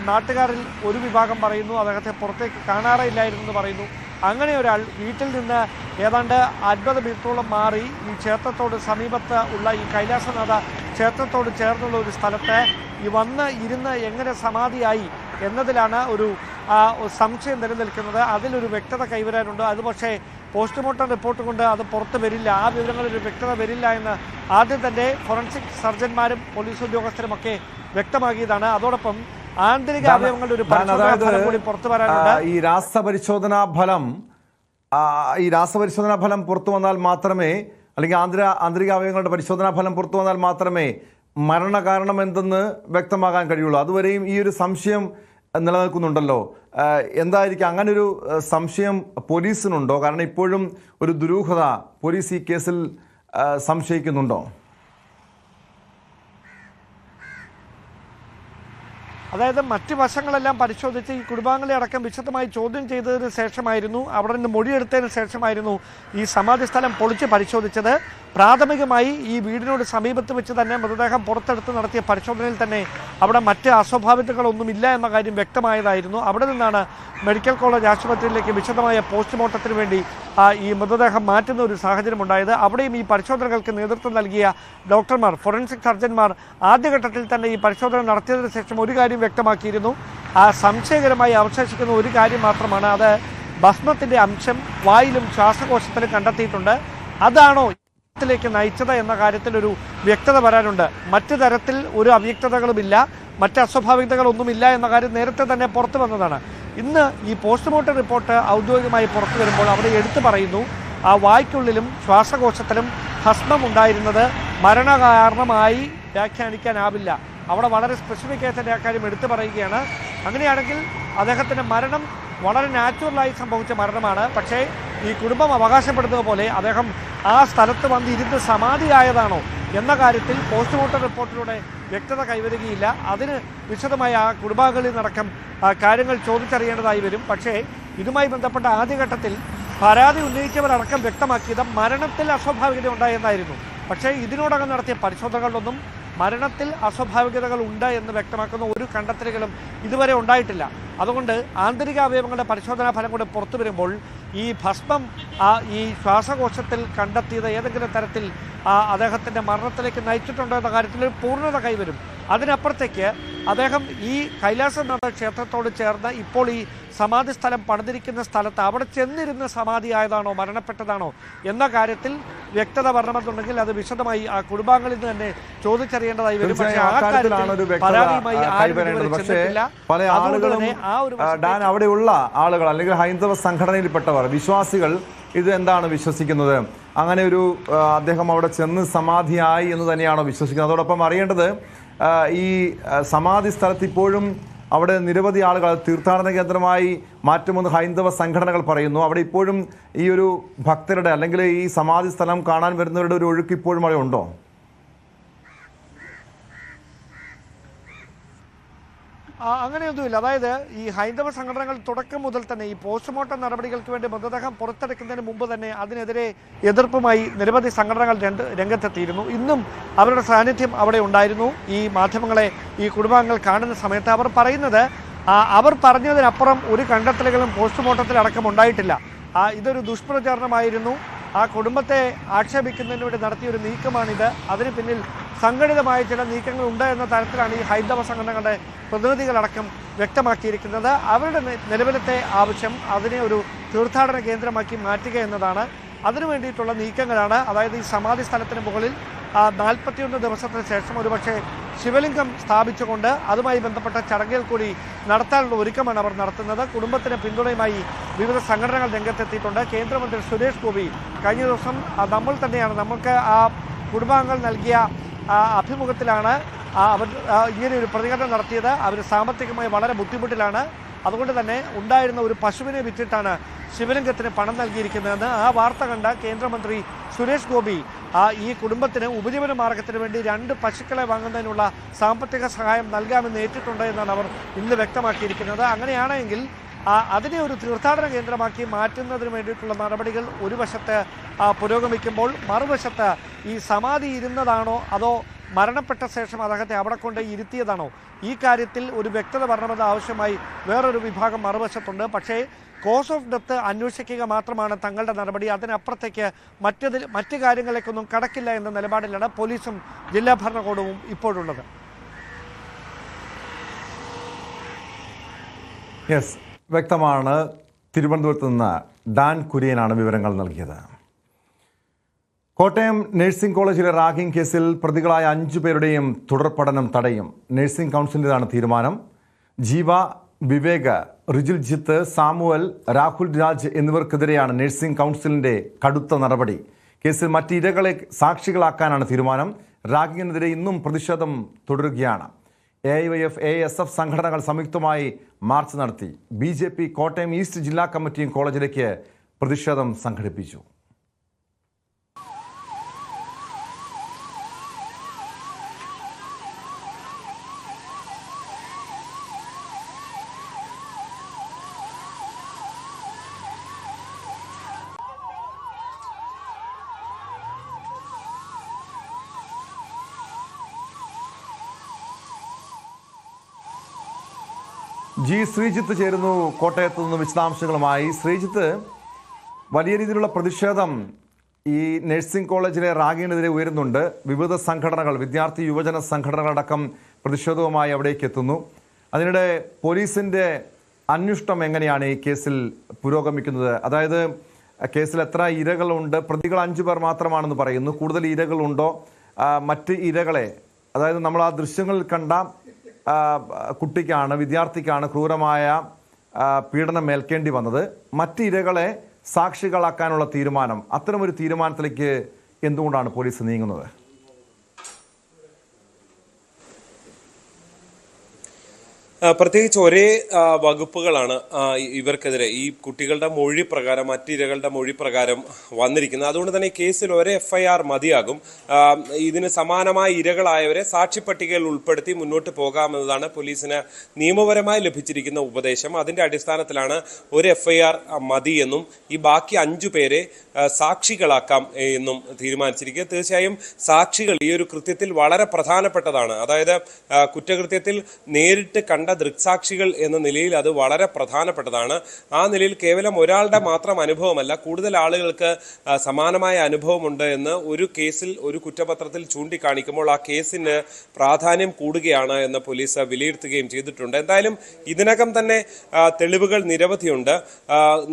നാട്ടുകാരിൽ ഒരു വിഭാഗം പറയുന്നു. അദ്ദേഹത്തെ പുറത്തേക്ക് കാണാറില്ലായിരുന്നു എന്ന് പറയുന്നു. അങ്ങനെ ഒരാൾ വീട്ടിൽ നിന്ന് ഏതാണ്ട് 50 മീറ്ററോളം മാറി ഈ ക്ഷേത്രത്തോട് സമീപത്ത് ഉള്ള ഈ കൈലാസനാഥ ക്ഷേത്രത്തോട് ചേർന്നുള്ള ഒരു സ്ഥലത്ത് വന്ന് ഇരുന്ന് എങ്ങനെ സമാധിയായി എന്നതിലാണ് ഒരു സംശയം നിലനിൽക്കുന്നത്. അതിലൊരു വ്യക്തത കൈവരാനുണ്ട്. അത് പക്ഷേ പോസ്റ്റ്മോർട്ടം റിപ്പോർട്ട് കൊണ്ട് അത് പുറത്ത് വരില്ല, ആ വിവരങ്ങളിൽ വ്യക്തത വരില്ല എന്ന് ആദ്യം തന്നെ ഫോറൻസിക് സർജന്മാരും പോലീസ് ഉദ്യോഗസ്ഥരുമൊക്കെ വ്യക്തമാക്കിയതാണ്. അതോടൊപ്പം ആന്തരിക അവയവങ്ങളുടെ ഒരു പരിശോധന കൂടി പുറത്തു വരാനുണ്ട്. ഈ രാസപരിശോധനാ ഫലം പുറത്തു വന്നാൽ മാത്രമേ, അല്ലെങ്കിൽ ആന്തരിക അവയവങ്ങളുടെ പരിശോധനാ ഫലം പുറത്തു വന്നാൽ മാത്രമേ മരണകാരണം എന്തെന്ന് വ്യക്തമാകാൻ കഴിയുള്ളൂ. അതുവരെയും ഈ ഒരു സംശയം നിലനിൽക്കുന്നുണ്ടല്ലോ. എന്തായിരിക്കും അങ്ങനൊരു സംശയം പോലീസിനുണ്ടോ? കാരണം ഇപ്പോഴും ഒരു ദുരൂഹത പോലീസ് ഈ കേസിൽ സംശയിക്കുന്നുണ്ടോ? അതായത് മറ്റ് വശങ്ങളെല്ലാം പരിശോധിച്ച് ഈ കുടുംബാംഗങ്ങളെ അടക്കം വിശദമായി ചോദ്യം ചെയ്തതിന് ശേഷമായിരുന്നു, അവിടെ നിന്ന് മൊഴിയെടുത്തതിന് ശേഷമായിരുന്നു ഈ സമാധി സ്ഥലം പൊളിച്ച് പരിശോധിച്ചത്. പ്രാഥമികമായി ഈ വീടിനോട് സമീപത്ത് വെച്ച് തന്നെ മൃതദേഹം പുറത്തെടുത്ത് നടത്തിയ പരിശോധനയിൽ തന്നെ അവിടെ മറ്റ് അസ്വാഭാവികതകളൊന്നുമില്ല എന്ന കാര്യം വ്യക്തമായതായിരുന്നു. അവിടെ നിന്നാണ് മെഡിക്കൽ കോളേജ് ആശുപത്രിയിലേക്ക് വിശദമായ പോസ്റ്റ്മോർട്ടത്തിന് വേണ്ടി ഈ മൃതദേഹം മാറ്റുന്ന ഒരു സാഹചര്യം ഉണ്ടായത്. അവിടെയും ഈ പരിശോധനകൾക്ക് നേതൃത്വം നൽകിയ ഡോക്ടർമാർ, ഫോറൻസിക് സർജന്മാർ ആദ്യഘട്ടത്തിൽ തന്നെ ഈ പരിശോധന നടത്തിയതിനു ശേഷം ഒരു കാര്യം വ്യക്തമാക്കിയിരുന്നു. സംശയകരമായി അവശേഷിക്കുന്ന ഒരു കാര്യം മാത്രമാണ്, അത് ഭസ്മത്തിൻ്റെ അംശം വായിലും ശ്വാസകോശത്തിലും കണ്ടെത്തിയിട്ടുണ്ട്. അതാണോ ത്തിലേക്ക് നയിച്ചത് എന്ന കാര്യത്തിൽ ഒരു വ്യക്തത വരാനുണ്ട്. മറ്റു തരത്തിൽ ഒരു അവ്യക്തതകളുമില്ല, മറ്റ് അസ്വാഭാവികതകളൊന്നുമില്ല എന്ന കാര്യം നേരത്തെ തന്നെ പുറത്തു വന്നതാണ്. ഇന്ന് ഈ പോസ്റ്റ്മോർട്ടം റിപ്പോർട്ട് ഔദ്യോഗികമായി പുറത്തു വരുമ്പോൾ അവിടെ എടുത്തു പറയുന്നു, ആ വായ്ക്കുള്ളിലും ശ്വാസകോശത്തിലും ഭസ്മം ഉണ്ടായിരുന്നത് മരണകാരണമായി വ്യാഖ്യാനിക്കാനാവില്ല. അവിടെ വളരെ സ്പെസിഫിക് ആയിട്ട് തന്നെ ആ കാര്യം എടുത്തു പറയുകയാണ്. അങ്ങനെയാണെങ്കിൽ അദ്ദേഹത്തിൻ്റെ മരണം വളരെ നാച്ചുറലായി സംഭവിച്ച മരണമാണ്. പക്ഷേ ഈ കുടുംബം അവകാശപ്പെടുന്നത് പോലെ അദ്ദേഹം ആ സ്ഥലത്ത് വന്ന് ഇരുന്ന് സമാധിയായതാണോ എന്ന കാര്യത്തിൽ പോസ്റ്റ്മോർട്ടം റിപ്പോർട്ടിലൂടെ വ്യക്തത കൈവരുകയില്ല. അതിന് വിശദമായ ആ കുടുംബാംഗങ്ങളിൽ നിന്നടക്കം കാര്യങ്ങൾ ചോദിച്ചറിയേണ്ടതായി വരും. പക്ഷേ ഇതുമായി ബന്ധപ്പെട്ട ആദ്യഘട്ടത്തിൽ പരാതി ഉന്നയിച്ചവരടക്കം വ്യക്തമാക്കിയത് മരണത്തിൽ അസ്വാഭാവികത ഉണ്ടായെന്നായിരുന്നു. പക്ഷേ ഇതിനോടകം നടത്തിയ പരിശോധനകളിലൊന്നും മരണത്തിൽ അസ്വാഭാവികതകൾ ഉണ്ട് എന്ന് വ്യക്തമാക്കുന്ന ഒരു കണ്ടെത്തലുകളും ഇതുവരെ ഉണ്ടായിട്ടില്ല. അതുകൊണ്ട് ആന്തരിക അവയവങ്ങളുടെ പരിശോധനാ ഫലം കൂടെ പുറത്തു വരുമ്പോൾ ഈ ഭസ്മം ഈ ശ്വാസകോശത്തിൽ കണ്ടെത്തിയത് ഏതെങ്കിലും തരത്തിൽ അദ്ദേഹത്തിൻ്റെ മരണത്തിലേക്ക് നയിച്ചിട്ടുണ്ടോ എന്ന കാര്യത്തിൽ ഒരു പൂർണ്ണത കൈവരും. അതിനപ്പുറത്തേക്ക് അദ്ദേഹം ഈ കൈലാസനാഥ ക്ഷേത്രത്തോട് ചേർന്ന് ഇപ്പോൾ ഈ സമാധി സ്ഥലം പണിതിരിക്കുന്ന സ്ഥലത്ത് അവിടെ ചെന്നിരുന്ന സമാധിയായതാണോ മരണപ്പെട്ടതാണോ എന്ന കാര്യത്തിൽ വ്യക്തത വരണമെന്നുണ്ടെങ്കിൽ അത് വിശദമായി ആ കുടുംബാംഗങ്ങളിൽ നിന്ന് തന്നെ ചോദിച്ചറിയേണ്ടതായി വരും. പക്ഷേ ആ കാര്യത്തിൽ പരാതിയുമായി പല ആളുകളും ഡാൻ അവിടെയുള്ള ആളുകൾ അല്ലെങ്കിൽ ഹൈന്ദവ സംഘടനയിൽപ്പെട്ടവർ വിശ്വാസികൾ ഇത് എന്താണ് വിശ്വസിക്കുന്നത്? അങ്ങനെ ഒരു അദ്ദേഹം അവിടെ ചെന്ന് സമാധിയായി എന്ന് തന്നെയാണോ വിശ്വസിക്കുന്നത്? അതോടൊപ്പം അറിയേണ്ടത് ഈ സമാധി സ്ഥലത്ത് ഇപ്പോഴും അവിടെ നിരവധി ആളുകൾ തീർത്ഥാടന കേന്ദ്രമായി മാറ്റുമെന്ന് ഹൈന്ദവ സംഘടനകൾ പറയുന്നു. അവിടെ ഇപ്പോഴും ഈ ഒരു ഭക്തരുടെ അല്ലെങ്കിൽ ഈ സമാധി സ്ഥലം കാണാൻ വരുന്നവരുടെ ഒരു ഒഴുക്ക് ഇപ്പോഴും അവിടെ ഉണ്ടോ? അങ്ങനെയൊന്നുമില്ല. അതായത് ഈ ഹൈന്ദവ സംഘടനകൾ തുടക്കം മുതൽ തന്നെ ഈ പോസ്റ്റ്മോർട്ടം നടപടികൾക്ക് വേണ്ടി മൃതദേഹം പുറത്തെടുക്കുന്നതിന് മുമ്പ് തന്നെ അതിനെതിരെ എതിർപ്പുമായി നിരവധി സംഘടനകൾ രംഗത്തെത്തിയിരുന്നു. ഇന്നും അവരുടെ സാന്നിധ്യം അവിടെ ഉണ്ടായിരുന്നു. ഈ മാധ്യമങ്ങളെ ഈ കുടുംബാംഗങ്ങൾ കാണുന്ന സമയത്ത് അവർ പറയുന്നത് അവർ പറഞ്ഞതിനപ്പുറം ഒരു കണ്ടെത്തലുകളും പോസ്റ്റ്മോർട്ടത്തിലടക്കം ഉണ്ടായിട്ടില്ല. ഇതൊരു ദുഷ്പ്രചാരണമായിരുന്നു. ആ കുടുംബത്തെ ആക്ഷേപിക്കുന്നതിന് വേണ്ടി നടത്തിയൊരു നീക്കമാണിത്. അതിന് പിന്നിൽ സംഘടിതമായ ചില നീക്കങ്ങൾ ഉണ്ട് എന്ന തരത്തിലാണ് ഈ ഹൈന്ദവ സംഘടനകളുടെ പ്രതിനിധികളടക്കം വ്യക്തമാക്കിയിരിക്കുന്നത്. അവരുടെ നിലവിലത്തെ ആവശ്യം അതിനെ ഒരു തീർത്ഥാടന കേന്ദ്രമാക്കി മാറ്റുക എന്നതാണ്. അതിനു വേണ്ടിയിട്ടുള്ള നീക്കങ്ങളാണ്. അതായത് ഈ സമാധി സ്ഥലത്തിന് മുകളിൽ 41 ദിവസത്തിന് ശേഷം ഒരുപക്ഷെ ശിവലിംഗം സ്ഥാപിച്ചുകൊണ്ട് അതുമായി ബന്ധപ്പെട്ട ചടങ്ങുകൾ കൂടി നടത്താനുള്ള ഒരുക്കമാണ് അവർ നടത്തുന്നത്. കുടുംബത്തിന് പിന്തുണയുമായി വിവിധ സംഘടനകൾ രംഗത്തെത്തിയിട്ടുണ്ട്. കേന്ദ്രമന്ത്രി സുരേഷ് ഗോപി കഴിഞ്ഞ ദിവസം നമുക്ക് ആ കുടുംബാംഗങ്ങൾ നൽകിയ അഭിമുഖത്തിലാണ് അവർ ഇങ്ങനെയൊരു പ്രതികരണം നടത്തിയത്. അവർ സാമ്പത്തികമായി വളരെ ബുദ്ധിമുട്ടിലാണ്. അതുകൊണ്ട് തന്നെ ഉണ്ടായിരുന്ന ഒരു പശുവിനെ വിറ്റിട്ടാണ് ശിവലിംഗത്തിന് പണം നൽകിയിരിക്കുന്നതെന്ന് ആ വാർത്ത കണ്ട കേന്ദ്രമന്ത്രി സുരേഷ് ഗോപി ഈ കുടുംബത്തിന് ഉപജീവന മാർഗത്തിന് വേണ്ടി 2 പശുക്കളെ വാങ്ങുന്നതിനുള്ള സാമ്പത്തിക സഹായം നൽകാമെന്ന് ഏറ്റിട്ടുണ്ട് എന്നാണ് അവർ ഇന്ന് വ്യക്തമാക്കിയിരിക്കുന്നത്. അങ്ങനെയാണെങ്കിൽ അതിനെ ഒരു തീർത്ഥാടന കേന്ദ്രമാക്കി മാറ്റുന്നതിന് വേണ്ടിയിട്ടുള്ള നടപടികൾ ഒരു വശത്ത് പുരോഗമിക്കുമ്പോൾ മറുവശത്ത് ഈ സമാധി ഇരുന്നതാണോ അതോ മരണപ്പെട്ട ശേഷം അദ്ദേഹത്തെ അവിടെ കൊണ്ട് ഇരുത്തിയതാണോ ഈ കാര്യത്തിൽ ഒരു വ്യക്തത വരണമെന്ന ആവശ്യമായി വേറൊരു വിഭാഗം മറുവശത്തുണ്ട്. പക്ഷേ കോസ് ഓഫ് ഡെത്ത് അന്വേഷിക്കുക മാത്രമാണ് തങ്ങളുടെ നടപടി. അതിനപ്പുറത്തേക്ക് മറ്റ് കാര്യങ്ങളിലേക്കൊന്നും കടക്കില്ല എന്ന നിലപാടിലാണ് പോലീസും ജില്ലാ ഭരണകൂടവും ഇപ്പോഴുള്ളത്. യെസ്, വ്യക്തമാണ്. തിരുവനന്തപുരത്ത് നിന്ന് ഡാൻ കുര്യനാണ് വിവരങ്ങൾ നൽകിയത്. കോട്ടയം നഴ്സിംഗ് കോളേജിലെ റാഗിംഗ് കേസിൽ പ്രതികളായ 5 പേരുടെയും തുടർ പഠനം തടയും. നഴ്സിംഗ് കൗൺസിലിൻ്റെതാണ് തീരുമാനം. ജീവ, വിവേക്, റിജിൽജിത്ത്, സാമുവൽ, രാഹുൽ രാജ് എന്നിവർക്കെതിരെയാണ് നഴ്സിംഗ് കൗൺസിലിൻ്റെ കടുത്ത നടപടി. കേസിൽ മറ്റ് ഇരകളെ സാക്ഷികളാക്കാനാണ് തീരുമാനം. റാഗിങ്ങിനെതിരെ ഇന്നും പ്രതിഷേധം തുടരുകയാണ്. AIYF, ASF സംഘടനകൾ സംയുക്തമായി മാർച്ച് നടത്തി. BJP കോട്ടയം ഈസ്റ്റ് ജില്ലാ കമ്മിറ്റിയും കോളേജിലേക്ക് പ്രതിഷേധം സംഘടിപ്പിച്ചു. ശ്രീജിത്ത് ചേരുന്നു കോട്ടയത്ത് നിന്ന് വിശദാംശങ്ങളുമായി. ശ്രീജിത്ത്, വലിയ രീതിയിലുള്ള പ്രതിഷേധം ഈ നഴ്സിംഗ് കോളേജിലെ റാഗിങ്ങിനെതിരെ ഉയരുന്നുണ്ട്. വിവിധ സംഘടനകൾ, വിദ്യാർത്ഥി യുവജന സംഘടനകളടക്കം പ്രതിഷേധവുമായി അവിടേക്ക് എത്തുന്നു. അതിനിടെ പോലീസിൻ്റെ അന്വേഷണം എങ്ങനെയാണ് ഈ കേസിൽ പുരോഗമിക്കുന്നത്? അതായത് കേസിൽ എത്ര ഇരകളുണ്ട്? പ്രതികൾ 5 പേർ മാത്രമാണെന്ന് പറയുന്നു. കൂടുതൽ ഇരകളുണ്ടോ? മറ്റ് ഇരകളെ, അതായത് നമ്മൾ ആ ദൃശ്യങ്ങളിൽ കണ്ട വിദ്യാർത്ഥിക്കാണ് ക്രൂരമായ പീഡനം ഏൽക്കേണ്ടി വന്നത്. മറ്റ് ഇരകളെ സാക്ഷികളാക്കാനുള്ള തീരുമാനം, അത്തരമൊരു തീരുമാനത്തിലേക്ക് എന്തുകൊണ്ടാണ് പോലീസ് നീങ്ങുന്നത്? പ്രത്യേകിച്ച് ഒരേ വകുപ്പുകളാണ് ഇവർക്കെതിരെ ഈ കുട്ടികളുടെ മൊഴി പ്രകാരം മറ്റിരകളുടെ മൊഴി പ്രകാരം വന്നിരിക്കുന്നത്. അതുകൊണ്ട് തന്നെ ഈ കേസിൽ ഒരേ FIR മതിയാകും. ഇതിന് സമാനമായ ഇരകളായവരെ സാക്ഷിപ്പട്ടികയിൽ ഉൾപ്പെടുത്തി മുന്നോട്ട് പോകാമെന്നതാണ് പോലീസിന് നിയമപരമായി ലഭിച്ചിരിക്കുന്ന ഉപദേശം. അതിന്റെ അടിസ്ഥാനത്തിലാണ് ഒരു FIR മതി എന്നും ഈ ബാക്കി 5 പേരെ സാക്ഷികളാക്കാം എന്നും തീരുമാനിച്ചിരിക്കുക. തീർച്ചയായും സാക്ഷികൾ ഈ ഒരു കൃത്യത്തിൽ വളരെ പ്രധാനപ്പെട്ടതാണ്. അതായത് കുറ്റകൃത്യത്തിൽ നേരിട്ട് കണ്ട ദൃക്സാക്ഷികൾ എന്ന നിലയിൽ അത് വളരെ പ്രധാനപ്പെട്ടതാണ്. ആ നിലയിൽ കേവലം ഒരാളുടെ മാത്രം അനുഭവമല്ല, കൂടുതൽ ആളുകൾക്ക് സമാനമായ അനുഭവമുണ്ട് എന്ന് ഒരു കേസിൽ ഒരു കുറ്റപത്രത്തിൽ ചൂണ്ടിക്കാണിക്കുമ്പോൾ ആ കേസിന് പ്രാധാന്യം കൂടുകയാണ് എന്ന് പോലീസ് വിലയിരുത്തുകയും ചെയ്തിട്ടുണ്ട്. എന്തായാലും ഇതിനകം തന്നെ തെളിവുകൾ നിരവധിയുണ്ട്.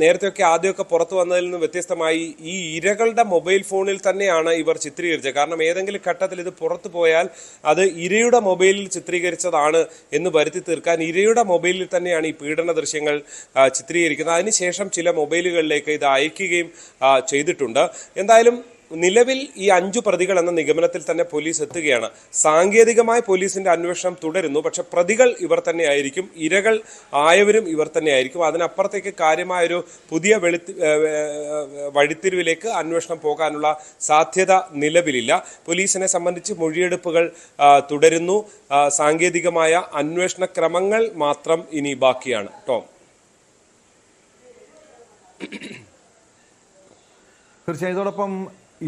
നേരത്തെയൊക്കെ ആദ്യമൊക്കെ പുറത്തു വന്നതിൽ നിന്ന് വ്യത്യസ്തമായി ഈ ഇരകളുടെ മൊബൈൽ ഫോണിൽ തന്നെയാണ് ഇവർ ചിത്രീകരിച്ചത്. കാരണം ഏതെങ്കിലും ഘട്ടത്തിൽ ഇത് പുറത്തു പോയാൽ അത് ഇരയുടെ മൊബൈലിൽ ചിത്രീകരിച്ചതാണ് എന്ന് വരുത്തി തീർക്കാൻ ഇരയുടെ മൊബൈലിൽ തന്നെയാണ് ഈ പീഡന ദൃശ്യങ്ങൾ ചിത്രീകരിക്കുന്നത്. അതിനുശേഷം ചില മൊബൈലുകളിലേക്ക് ഇത് അയക്കുകയും ചെയ്തിട്ടുണ്ട്. എന്തായാലും നിലവിൽ ഈ 5 പ്രതികൾ എന്ന നിഗമനത്തിൽ തന്നെ പോലീസ് എത്തുകയാണ്. സാങ്കേതികമായി പോലീസിന്റെ അന്വേഷണം തുടരുന്നു. പക്ഷെ പ്രതികൾ ഇവർ തന്നെയായിരിക്കും, ഇരകൾ ആയവരും ഇവർ തന്നെയായിരിക്കും. അതിനപ്പുറത്തേക്ക് കാര്യമായൊരു പുതിയ വഴിത്തിരിവിലേക്ക് അന്വേഷണം പോകാനുള്ള സാധ്യത നിലവിലില്ല. പോലീസിനെ സംബന്ധിച്ച് മൊഴിയെടുപ്പുകൾ തുടരുന്നു. സാങ്കേതികമായ അന്വേഷണ ക്രമങ്ങൾ മാത്രം ഇനി ബാക്കിയാണ്. ടോം. തീർച്ചയായും ഇതോടൊപ്പം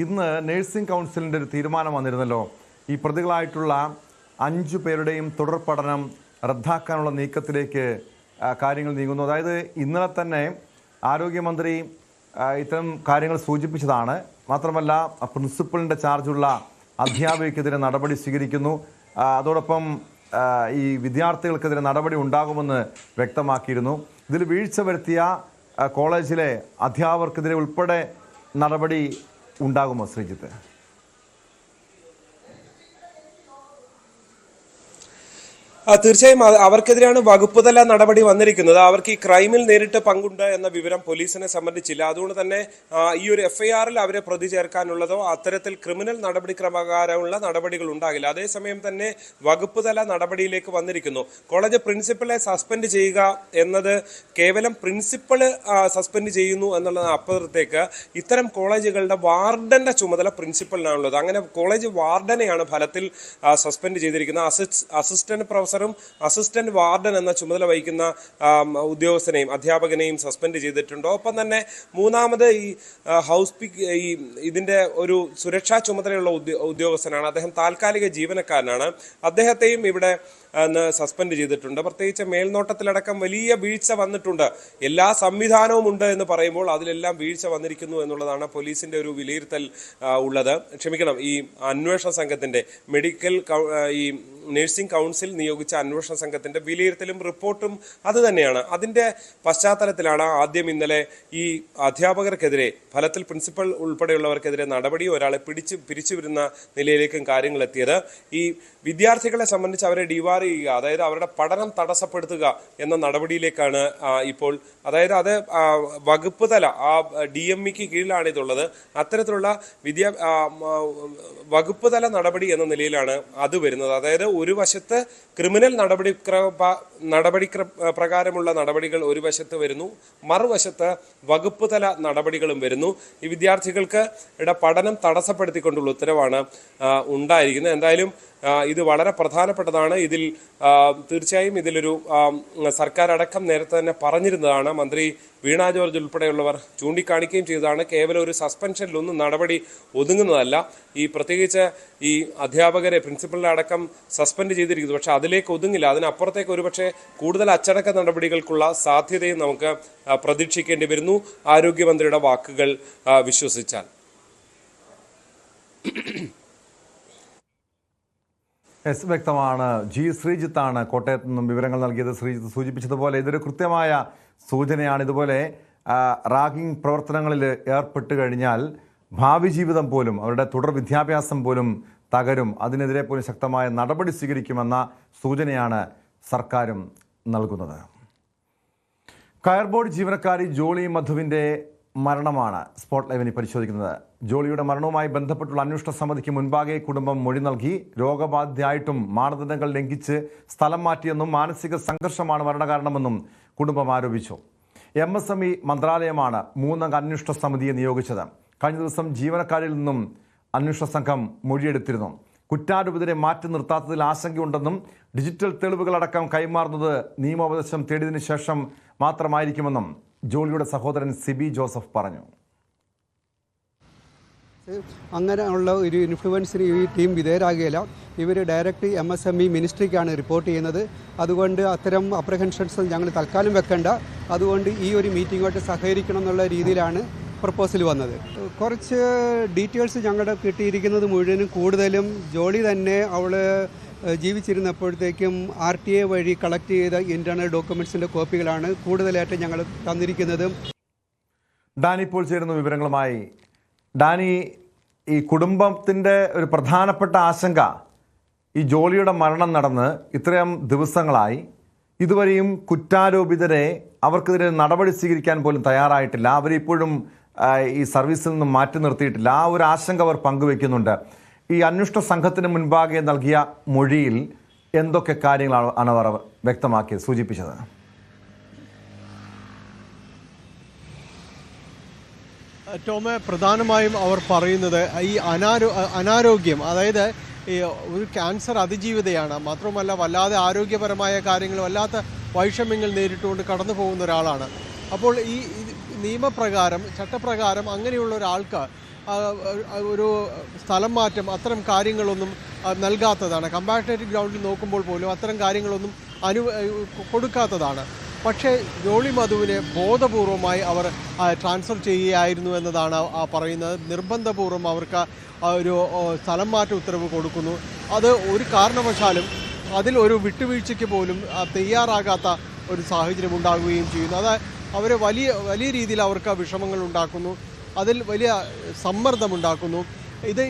ഇന്ന് നഴ്സിംഗ് കൗൺസിലിൻ്റെ ഒരു തീരുമാനം വന്നിരുന്നല്ലോ. ഈ പ്രതികളായിട്ടുള്ള 5 പേരുടെയും തുടർ പഠനം റദ്ദാക്കാനുള്ള നീക്കത്തിലേക്ക് കാര്യങ്ങൾ നീങ്ങുന്നു. അതായത് ഇന്നലെ തന്നെ ആരോഗ്യമന്ത്രി ഇത്തരം കാര്യങ്ങൾ സൂചിപ്പിച്ചതാണ്. മാത്രമല്ല പ്രിൻസിപ്പലിൻ്റെ ചാർജുള്ള അധ്യാപികയ്ക്കെതിരെ നടപടി സ്വീകരിക്കുന്നു. അതോടൊപ്പം ഈ വിദ്യാർത്ഥികൾക്കെതിരെ നടപടി ഉണ്ടാകുമെന്ന് വ്യക്തമാക്കിയിരുന്നു. ഇതിൽ വീഴ്ച വരുത്തിയ കോളേജിലെ അധ്യാപകർക്കെതിരെ ഉൾപ്പെടെ നടപടി ഉണ്ടാകുമോ ശ്രീജിത്ത്? തീർച്ചയായും അവർക്കെതിരെയാണ് വകുപ്പ് തല നടപടി വന്നിരിക്കുന്നത്. അവർക്ക് ഈ ക്രൈമിൽ നേരിട്ട് പങ്കുണ്ട് എന്ന വിവരം പോലീസിനെ സംബന്ധിച്ചില്ല. അതുകൊണ്ട് തന്നെ ഈ ഒരു FIRൽ അവരെ പ്രതി ചേർക്കാനുള്ളതോ അത്തരത്തിൽ ക്രിമിനൽ നടപടിക്രമകാരമുള്ള നടപടികൾ ഉണ്ടാകില്ല. അതേസമയം തന്നെ വകുപ്പ് തല നടപടിയിലേക്ക് വന്നിരിക്കുന്നു. കോളേജ് പ്രിൻസിപ്പളെ സസ്പെൻഡ് ചെയ്യുക എന്നത് കേവലം പ്രിൻസിപ്പള് സസ്പെൻഡ് ചെയ്യുന്നു എന്നുള്ളത് അപ്പുറത്തേക്ക് ഇത്തരം കോളേജുകളുടെ വാർഡന്റെ ചുമതല പ്രിൻസിപ്പലിനാണുള്ളത്. അങ്ങനെ കോളേജ് വാർഡനെയാണ് ഫലത്തിൽ സസ്പെൻഡ് ചെയ്തിരിക്കുന്നത്. അസിസ്റ്റന്റ് പ്രൊഫസറും അസിസ്റ്റന്റ് വാർഡൻ എന്ന ചുമതല വഹിക്കുന്ന ഉദ്യോഗസ്ഥനെയും അധ്യാപകനെയും സസ്പെൻഡ് ചെയ്തിട്ടുണ്ട്. ഒപ്പം തന്നെ മൂന്നാമത് ഈ ഇതിന്റെ ഒരു സുരക്ഷാ ചുമതലയുള്ള ഉദ്യോഗസ്ഥനാണ്. അദ്ദേഹം താൽക്കാലിക ജീവനക്കാരനാണ്. അദ്ദേഹത്തെയും ഇവിടെ സസ്പെൻഡ് ചെയ്തിട്ടുണ്ട്. പ്രത്യേകിച്ച് മേൽനോട്ടത്തിലടക്കം വലിയ വീഴ്ച വന്നിട്ടുണ്ട്. എല്ലാ സംവിധാനവും ഉണ്ട് എന്ന് പറയുമ്പോൾ അതിലെല്ലാം വീഴ്ച വന്നിരിക്കുന്നു എന്നുള്ളതാണ് പോലീസിന്റെ ഒരു വിലയിരുത്തൽ ഉള്ളത്. ക്ഷമിക്കണം, ഈ അന്വേഷണ സംഘത്തിന്റെ ഈ നഴ്സിംഗ് കൗൺസിൽ നിയോഗിച്ച അന്വേഷണ സംഘത്തിന്റെ വിലയിരുത്തലും റിപ്പോർട്ടും അത് തന്നെയാണ്. അതിന്റെ പശ്ചാത്തലത്തിലാണ് ആദ്യം ഇന്നലെ ഈ അധ്യാപകർക്കെതിരെ ഫലത്തിൽ പ്രിൻസിപ്പൽ ഉൾപ്പെടെയുള്ളവർക്കെതിരെ നടപടി, ഒരാളെ പിരിച്ചുവിടുന്ന നിലയിലേക്കും കാര്യങ്ങൾ എത്തിയത്. ഈ വിദ്യാർത്ഥികളെ സംബന്ധിച്ച് അവരെ ഡിവാർ ചെയ്യുക, അതായത് അവരുടെ പഠനം തടസ്സപ്പെടുത്തുക എന്ന നടപടിയിലേക്കാണ് ഇപ്പോൾ. അതായത് അത് വകുപ്പ് തല DMEക്ക് കീഴിലാണ് ഇതുള്ളത്. അത്തരത്തിലുള്ള വകുപ്പ് തല നടപടി എന്ന നിലയിലാണ് അത് വരുന്നത്. അതായത് ഒരു വശത്ത് ക്രിമിനൽ നടപടി പ്രകാരമുള്ള നടപടികൾ ഒരു വശത്ത് വരുന്നു, മറുവശത്ത് വകുപ്പ് തല നടപടികളും വരുന്നു. ഈ വിദ്യാർത്ഥികൾക്ക് പഠനം തടസ്സപ്പെടുത്തിക്കൊണ്ടുള്ള ഉത്തരവാണ് ഉണ്ടായിരിക്കുന്നത്. എന്തായാലും ഇത് വളരെ പ്രധാനപ്പെട്ടതാണ്. ഇതിൽ തീർച്ചയായും ഇതിലൊരു സർക്കാർ അടക്കം നേരത്തെ തന്നെ പറഞ്ഞിരുന്നതാണ്. മന്ത്രി വീണ ജോർജ് ഉൾപ്പെടെയുള്ളവർ ചൂണ്ടിക്കാണിക്കുകയും ചെയ്തതാണ്. കേവലം ഒരു സസ്പെൻഷനിലൊന്നും നടപടി ഒതുങ്ങുന്നതല്ല. ഈ പ്രത്യേകിച്ച് ഈ അധ്യാപകരെ പ്രിൻസിപ്പലിനെ അടക്കം സസ്പെൻഡ് ചെയ്തിരിക്കുന്നു. പക്ഷെ അതിലേക്ക് ഒതുങ്ങില്ല. അതിനപ്പുറത്തേക്ക് ഒരുപക്ഷെ കൂടുതൽ അച്ചടക്ക നടപടികൾക്കുള്ള സാധ്യതയും നമുക്ക് പ്രതീക്ഷിക്കേണ്ടി വരുന്നു, ആരോഗ്യമന്ത്രിയുടെ വാക്കുകൾ വിശ്വസിച്ചാൽ. വ്യക്തമാണ്. ശ്രീജിത്താണ് കോട്ടയത്ത് നിന്നും വിവരങ്ങൾ നൽകിയത്. ശ്രീജിത്ത് സൂചിപ്പിച്ചതുപോലെ ഇതൊരു കൃത്യമായ സൂചനയാണ്. ഇതുപോലെ റാഗിംഗ് പ്രവർത്തനങ്ങളിൽ ഏർപ്പെട്ട് കഴിഞ്ഞാൽ ഭാവി ജീവിതം പോലും, അവരുടെ തുടർ വിദ്യാഭ്യാസം പോലും തകരും. അതിനെതിരെ പോലും ശക്തമായ നടപടി സ്വീകരിക്കുമെന്ന സൂചനയാണ് സർക്കാരും നൽകുന്നത്. കയർ ബോർഡ് ജീവനക്കാരി ജോളി മധുവിൻ്റെ മരണമാണ് സ്പോട്ട് ലൈവിന് പരിശോധിക്കുന്നത്. ജോളിയുടെ മരണവുമായി ബന്ധപ്പെട്ടുള്ള അന്വേഷണ സമിതിക്ക് മുൻപാകെ കുടുംബം മൊഴി നൽകി. രോഗബാധിതയായിട്ടും മാനദണ്ഡങ്ങൾ ലംഘിച്ച് സ്ഥലം മാറ്റിയെന്നും മാനസിക സംഘർഷമാണ് മരണകാരണമെന്നും കുടുംബം ആരോപിച്ചു. MSME മന്ത്രാലയമാണ് 3-അംഗ അന്വേഷണ സമിതിയെ നിയോഗിച്ചത്. കഴിഞ്ഞ ദിവസം ജീവനക്കാരിൽ നിന്നും അന്വേഷണ സംഘം മൊഴിയെടുത്തിരുന്നു. കുറ്റാരോപിതരെ മാറ്റി നിർത്താത്തതിൽ ആശങ്കയുണ്ടെന്നും ഡിജിറ്റൽ തെളിവുകളടക്കം കൈമാറുന്നത് നിയമോപദേശം തേടിയതിനു ശേഷം മാത്രമായിരിക്കുമെന്നും ജോളിയുടെ സഹോദരൻ സിബി ജോസഫ് പറഞ്ഞു. അങ്ങനെയുള്ള ഒരു ഇൻഫ്ലുവൻസിന് ഈ ടീം വിധേയരാകുകയില്ല. ഇവർ ഡയറക്റ്റ് MSME മിനിസ്ട്രിക്കാണ് റിപ്പോർട്ട് ചെയ്യുന്നത്. അതുകൊണ്ട് അത്തരം അപ്രഹെൻഷൻസ് ഞങ്ങൾ തൽക്കാലം വെക്കേണ്ട. അതുകൊണ്ട് ഈ ഒരു മീറ്റിങ്ങുമായിട്ട് സഹകരിക്കണം എന്നുള്ള രീതിയിലാണ് പ്രപ്പോസൽ വന്നത്. കുറച്ച് ഡീറ്റെയിൽസ് ഞങ്ങളുടെ കിട്ടിയിരിക്കുന്നത് മുഴുവനും കൂടുതലും ജോളി തന്നെ അവൾ ജീവിച്ചിരുന്നപ്പോഴത്തേക്കും RTA വഴി കളക്ട് ചെയ്ത ഇൻറ്റേർണൽ ഡോക്യുമെൻറ്റ്സിൻ്റെ കോപ്പികളാണ് കൂടുതലായിട്ട് ഞങ്ങൾ തന്നിരിക്കുന്നത്. ഡാനി ഇപ്പോൾ ചേരുന്ന വിവരങ്ങളുമായി. ഡാനി, ഈ കുടുംബത്തിൻ്റെ ഒരു പ്രധാനപ്പെട്ട ആശങ്ക ഈ ജോളിയുടെ മരണം നടന്ന് ഇത്രയും ദിവസങ്ങളായി ഇതുവരെയും കുറ്റാരോപിതരെ അവർക്കെതിരെ നടപടി സ്വീകരിക്കാൻ പോലും തയ്യാറായിട്ടില്ല. അവരിപ്പോഴും ഈ സർവീസിൽ നിന്നും മാറ്റി നിർത്തിയിട്ടില്ല. ആ ഒരു ആശങ്ക അവർ പങ്കുവെക്കുന്നുണ്ട്. ഈ അന്വേഷണ സംഘത്തിന് മുൻപാകെ നൽകിയ മൊഴിയിൽ എന്തൊക്കെ കാര്യങ്ങളാണ് അവർ വ്യക്തമാക്കിയത്, സൂചിപ്പിച്ചത്? ടോമെ, പ്രധാനമായും അവർ പറയുന്നത് ഈ അനാരോഗ്യം, അതായത് ഈ ഒരു ക്യാൻസർ അതിജീവിതയാണ്. മാത്രമല്ല വല്ലാതെ ആരോഗ്യപരമായ കാര്യങ്ങൾ, വല്ലാത്ത വൈഷമ്യങ്ങൾ നേരിട്ടുകൊണ്ട് കടന്നു പോകുന്ന ഒരാളാണ്. അപ്പോൾ ഈ നിയമപ്രകാരം, ചട്ടപ്രകാരം അങ്ങനെയുള്ള ഒരാൾക്ക് ഒരു സ്ഥലം മാറ്റം, അത്തരം കാര്യങ്ങളൊന്നും നൽകാത്തതാണ്. കമ്പാഷനേറ്റീവ് ഗ്രൗണ്ടിൽ നോക്കുമ്പോൾ പോലും അത്തരം കാര്യങ്ങളൊന്നും കൊടുക്കാത്തതാണ്. പക്ഷേ ജോളി മധുവിനെ ബോധപൂർവമായി അവർ ട്രാൻസ്ഫർ ചെയ്യുകയായിരുന്നു എന്നതാണ് പറയുന്നത്. നിർബന്ധപൂർവ്വം അവർക്ക് ഒരു സ്ഥലം മാറ്റ ഉത്തരവ് കൊടുക്കുന്നു. അത് ഒരു കാരണവശാലും അതിൽ ഒരു വിട്ടുവീഴ്ചയ്ക്ക് പോലും തയ്യാറാകാത്ത ഒരു സാഹചര്യം ഉണ്ടാകുകയും ചെയ്യുന്നു. അത് അവരെ വലിയ രീതിയിൽ അവർക്ക് വിഷമങ്ങൾ ഉണ്ടാക്കുന്നു, അതിൽ വലിയ സമ്മർദ്ദമുണ്ടാക്കുന്നു.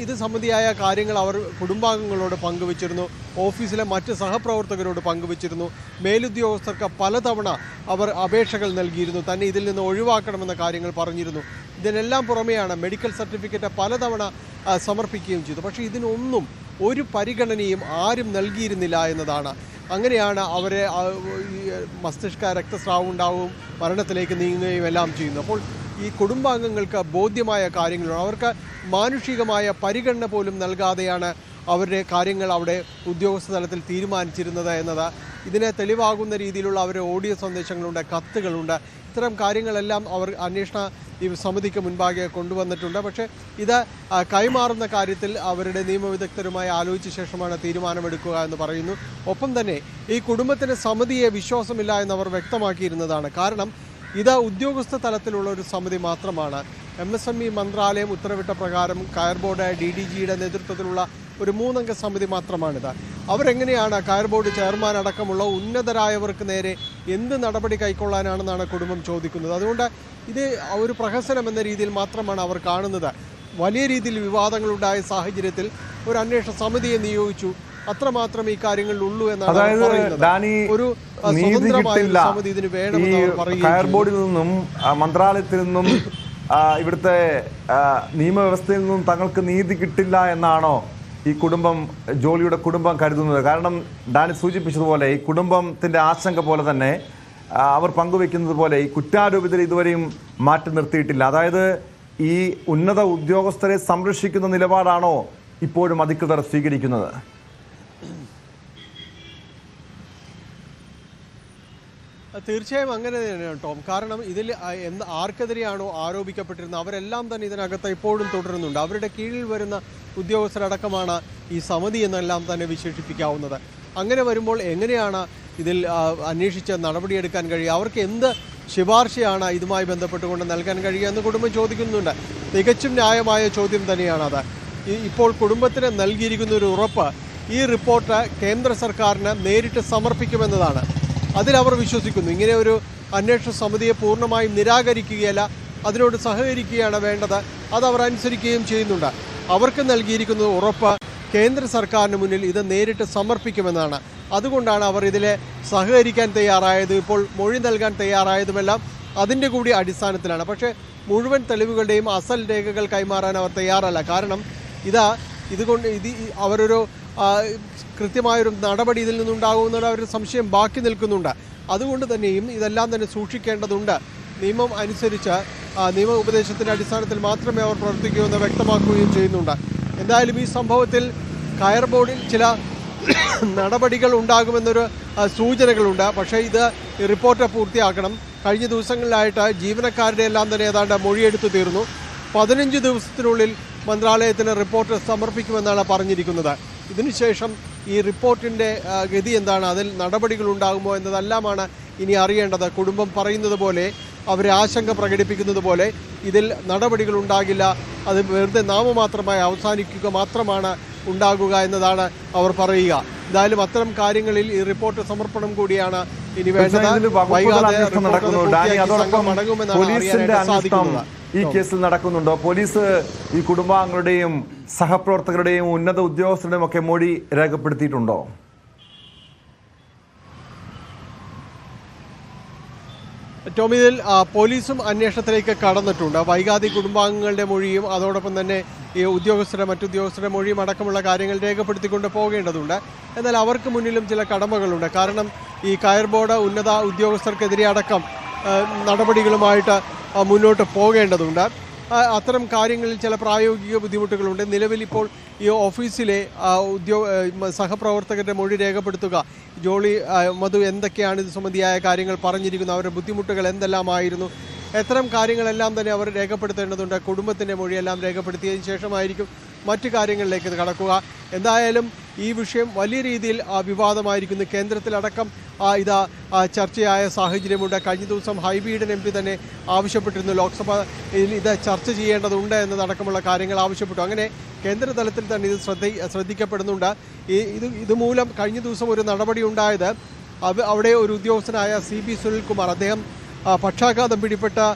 ഇത് സംബന്ധിയായ കാര്യങ്ങൾ അവർ കുടുംബാംഗങ്ങളോട് പങ്കുവച്ചിരുന്നു, ഓഫീസിലെ മറ്റ് സഹപ്രവർത്തകരോട് പങ്കുവച്ചിരുന്നു. മേലുദ്യോഗസ്ഥർക്ക് പലതവണ അവർ അപേക്ഷകൾ നൽകിയിരുന്നു, തന്നെ ഇതിൽ നിന്ന് ഒഴിവാക്കണമെന്ന കാര്യങ്ങൾ പറഞ്ഞിരുന്നു. ഇതിനെല്ലാം പുറമെയാണ് മെഡിക്കൽ സർട്ടിഫിക്കറ്റ് പലതവണ സമർപ്പിക്കുകയും ചെയ്തു. പക്ഷേ ഇതിനൊന്നും ഒരു പരിഗണനയും ആരും നൽകിയിരുന്നില്ല എന്നതാണ്. അങ്ങനെയാണ് അവരെ മസ്തിഷ്ക രക്തസ്രാവം ഉണ്ടാവും, മരണത്തിലേക്ക് നീങ്ങുകയും എല്ലാം ചെയ്യുന്നു. അപ്പോൾ ഈ കുടുംബാംഗങ്ങൾക്ക് ബോധ്യമായ കാര്യങ്ങളാണ്, അവർക്ക് മാനുഷികമായ പരിഗണന പോലും നൽകാതെയാണ് അവരുടെ കാര്യങ്ങൾ അവിടെ ഉദ്യോഗസ്ഥ തലത്തിൽ തീരുമാനിച്ചിരുന്നത് എന്നത് ഇതിനെ തെളിവാകുന്ന രീതിയിലുള്ള അവരുടെ ഓഡിയോ സന്ദേശങ്ങളുണ്ട്, കത്തുകളുണ്ട്. ഇത്തരം കാര്യങ്ങളെല്ലാം അവർ അന്വേഷണ സമിതിക്ക് മുൻപാകെ കൊണ്ടുവന്നിട്ടുണ്ട്. പക്ഷേ ഇത് കൈമാറുന്ന കാര്യത്തിൽ അവരുടെ നിയമവിദഗ്ധരുമായി ആലോചിച്ച ശേഷമാണ് തീരുമാനമെടുക്കുക എന്ന് പറയുന്നു. ഒപ്പം തന്നെ ഈ കുടുംബത്തിന് സമിതിയെ വിശ്വാസമില്ല എന്നവർ വ്യക്തമാക്കിയിരുന്നതാണ്. കാരണം ഇത് ഉദ്യോഗസ്ഥ തലത്തിലുള്ള ഒരു സമിതി മാത്രമാണ്. MSME മന്ത്രാലയം ഉത്തരവിട്ട പ്രകാരം കയർ ബോർഡ് DDGയുടെ നേതൃത്വത്തിലുള്ള ഒരു 3-അംഗ സമിതി മാത്രമാണിത്. അവരെങ്ങനെയാണ് കയർ ബോർഡ് ചെയർമാൻ അടക്കമുള്ള ഉന്നതരായവർക്ക് നേരെ എന്ത് നടപടി കൈക്കൊള്ളാനാണെന്നാണ് കുടുംബം ചോദിക്കുന്നത്. അതുകൊണ്ട് ഇത് ഒരു പ്രഹസനം എന്ന രീതിയിൽ മാത്രമാണ് അവർ കാണുന്നത്. വലിയ രീതിയിൽ വിവാദങ്ങളുണ്ടായ സാഹചര്യത്തിൽ ഒരു അന്വേഷണ സമിതിയെ നിയോഗിച്ചു, അത്രമാത്രം ഈ കാര്യങ്ങളിൽ ഉള്ളൂ എന്നാണ് ഒരു സ്വതന്ത്രമായ സമിതി ഇതിന് വേണമെന്ന് അവർ പറയുകയും കയർ ബോർഡിൽ നിന്നും മന്ത്രാലയത്തിൽ നിന്നും ഇവിടുത്തെ നിയമവ്യവസ്ഥയിൽ നിന്നും തങ്ങൾക്ക് നീതി കിട്ടില്ല എന്നാണോ ഈ കുടുംബം, ജോളിയുടെ കുടുംബം കരുതുന്നത്? കാരണം ഡാനി സൂചിപ്പിച്ചതുപോലെ ഈ കുടുംബത്തിൻ്റെ ആശങ്ക പോലെ തന്നെ അവർ പങ്കുവെക്കുന്നത് പോലെ ഈ കുറ്റാരോപിതരെ ഇതുവരെയും മാറ്റി നിർത്തിയിട്ടില്ല. അതായത് ഈ ഉന്നത ഉദ്യോഗസ്ഥരെ സംരക്ഷിക്കുന്ന നിലപാടാണോ ഇപ്പോഴും അധികൃതർ സ്വീകരിക്കുന്നത്? തീർച്ചയായും അങ്ങനെ തന്നെയാണ് ടോം. കാരണം ഇതിൽ ആർക്കെതിരെയാണോ ആരോപിക്കപ്പെട്ടിരുന്നത് അവരെല്ലാം തന്നെ ഇതിനകത്ത് ഇപ്പോഴും തുടരുന്നുണ്ട്. അവരുടെ കീഴിൽ വരുന്ന ഉദ്യോഗസ്ഥരടക്കമാണ് ഈ സമിതി എന്നെല്ലാം തന്നെ വിശേഷിപ്പിക്കാവുന്നത്. അങ്ങനെ വരുമ്പോൾ എങ്ങനെയാണ് ഇതിൽ അന്വേഷിച്ച് നടപടിയെടുക്കാൻ കഴിയുക? അവർക്ക് എന്ത് ശുപാർശയാണ് ഇതുമായി ബന്ധപ്പെട്ടുകൊണ്ട് നൽകാൻ കഴിയുക എന്ന് കുടുംബം ചോദിക്കുന്നുണ്ട്. തികച്ചും ന്യായമായ ചോദ്യം തന്നെയാണത്. ഇപ്പോൾ കുടുംബത്തിന് നൽകിയിരിക്കുന്ന ഒരു ഉറപ്പ്, ഈ റിപ്പോർട്ട് കേന്ദ്ര സർക്കാരിന് നേരിട്ട് സമർപ്പിക്കുമെന്നതാണ്. അതിലവർ വിശ്വസിക്കുന്നു. ഇങ്ങനെ ഒരു അന്വേഷണ സമിതിയെ പൂർണ്ണമായും നിരാകരിക്കുകയല്ല, അതിനോട് സഹകരിക്കുകയാണ് വേണ്ടത്. അതവർ അനുസരിക്കുകയും ചെയ്യുന്നുണ്ട്. അവർക്ക് നൽകിയിരിക്കുന്ന ഉറപ്പ് കേന്ദ്ര സർക്കാരിന് മുന്നിൽ ഇത് നേരിട്ട് സമർപ്പിക്കുമെന്നാണ്. അതുകൊണ്ടാണ് അവർ ഇതിലെ സഹകരിക്കാൻ തയ്യാറായത്, ഇപ്പോൾ മൊഴി നൽകാൻ തയ്യാറായതുമെല്ലാം അതിൻ്റെ കൂടി അടിസ്ഥാനത്തിലാണ്. പക്ഷേ മുഴുവൻ തെളിവുകളുടെയും അസൽ രേഖകൾ കൈമാറാൻ അവർ തയ്യാറല്ല. കാരണം അവരൊരു കൃത്യമായൊരു നടപടി ഇതിൽ നിന്നുണ്ടാകുമെന്നുള്ള ഒരു സംശയം ബാക്കി നിൽക്കുന്നുണ്ട്. അതുകൊണ്ട് തന്നെയും ഇതെല്ലാം തന്നെ സൂക്ഷിക്കേണ്ടതുണ്ട്. നിയമം അനുസരിച്ച് നിയമ ഉപദേശത്തിൻ്റെ അടിസ്ഥാനത്തിൽ മാത്രമേ അവർ പ്രവർത്തിക്കൂ എന്ന് വ്യക്തമാക്കുകയും ചെയ്യുന്നുണ്ട്. എന്തായാലും ഈ സംഭവത്തിൽ കയർ ബോർഡിൽ ചില നടപടികൾ ഉണ്ടാകുമെന്നൊരു സൂചനകളുണ്ട്. പക്ഷേ ഇത് റിപ്പോർട്ട് പൂർത്തിയാക്കണം. കഴിഞ്ഞ ദിവസങ്ങളിലായിട്ട് ജീവനക്കാരുടെ എല്ലാം തന്നെ ഏതാണ്ട് മൊഴിയെടുത്തു തീർന്നു. 15 ദിവസത്തിനുള്ളിൽ മന്ത്രാലയത്തിന് റിപ്പോർട്ട് സമർപ്പിക്കുമെന്നാണ് പറഞ്ഞിരിക്കുന്നത്. ഇതിനുശേഷം ഈ റിപ്പോർട്ടിൻ്റെ ഗതി എന്താണ്, അതിൽ നടപടികൾ ഉണ്ടാകുമോ എന്നതെല്ലാമാണ് ഇനി അറിയേണ്ടത്. കുടുംബം പറയുന്നത് പോലെ, അവരെ ആശങ്ക പ്രകടിപ്പിക്കുന്നത് പോലെ ഇതിൽ നടപടികൾ ഉണ്ടാകില്ല, അത് വെറുതെ നാമമാത്രമായി അവസാനിക്കുക മാത്രമാണ് ഉണ്ടാകുക എന്നതാണ് അവർ പറയുക. എന്തായാലും അത്തരം കാര്യങ്ങളിൽ ഈ റിപ്പോർട്ട് സമർപ്പണം കൂടിയാണ് ഇനി വേണ്ടത്. ഈ കേസിൽ നടക്കുന്നുണ്ടോ? പോലീസ് ഈ കുടുംബാംഗങ്ങളുടെയും സഹപ്രവർത്തകരുടെയും ഉന്നത ഉദ്യോഗസ്ഥരുടെയും ഒക്കെ മൊഴി രേഖപ്പെടുത്തിയിട്ടുണ്ടോ? ടോമി, ഇതിൽ പോലീസും അന്വേഷണത്തിലേക്ക് കടന്നിട്ടുണ്ട്. വൈകാതെ കുടുംബാംഗങ്ങളുടെ മൊഴിയും അതോടൊപ്പം തന്നെ ഈ മറ്റുദ്യോഗസ്ഥരുടെ മൊഴിയും അടക്കമുള്ള കാര്യങ്ങൾ രേഖപ്പെടുത്തിക്കൊണ്ട് പോകേണ്ടതുണ്ട്. എന്നാൽ അവർക്ക് മുന്നിലും ചില കടമകളുണ്ട്. കാരണം ഈ കയർ ബോർഡ് ഉന്നത ഉദ്യോഗസ്ഥർക്കെതിരെ അടക്കം നടപടികളുമായിട്ട് മുന്നോട്ട് പോകേണ്ടതുണ്ട്. അത്തരം കാര്യങ്ങളിൽ ചില പ്രായോഗിക ബുദ്ധിമുട്ടുകളുണ്ട്. നിലവിൽ ഇപ്പോൾ ഈ ഓഫീസിലെ സഹപ്രവർത്തകരുടെ മൊഴി രേഖപ്പെടുത്തുക, ജോളി മധു എന്തൊക്കെയാണ് ഇത് സംബന്ധിയായ കാര്യങ്ങൾ പറഞ്ഞിരിക്കുന്നത്, അവരുടെ ബുദ്ധിമുട്ടുകൾ എന്തെല്ലാമായിരുന്നു, അത്തരം കാര്യങ്ങളെല്ലാം തന്നെ അവർ രേഖപ്പെടുത്തേണ്ടതുണ്ട്. കുടുംബത്തിൻ്റെ മൊഴിയെല്ലാം രേഖപ്പെടുത്തിയതിന് ശേഷമായിരിക്കും മറ്റു കാര്യങ്ങളിലേക്ക് കടക്കുക. എന്തായാലും ഈ വിഷയം വലിയ രീതിയിൽ വിവാദമായിരിക്കുന്നു. കേന്ദ്രത്തിലടക്കം ചർച്ചയായ സാഹചര്യമുണ്ട്. കഴിഞ്ഞ ദിവസം ഹൈബീഡൻ MP തന്നെ ആവശ്യപ്പെട്ടിരുന്നു, ലോക്സഭയിൽ ഇത് ചർച്ച ചെയ്യേണ്ടതുണ്ട് എന്നതടക്കമുള്ള കാര്യങ്ങൾ ആവശ്യപ്പെട്ടു. അങ്ങനെ കേന്ദ്ര തലത്തിൽ തന്നെ ഇത് ശ്രദ്ധിക്കപ്പെടുന്നുണ്ട്. ഇതുമൂലം കഴിഞ്ഞ ദിവസം ഒരു നടപടി ഉണ്ടായത്, അവിടെ ഒരു ഉദ്യോഗസ്ഥനായ CB സുനിൽകുമാർ, അദ്ദേഹം പക്ഷാഘാതം പിടിപെട്ട്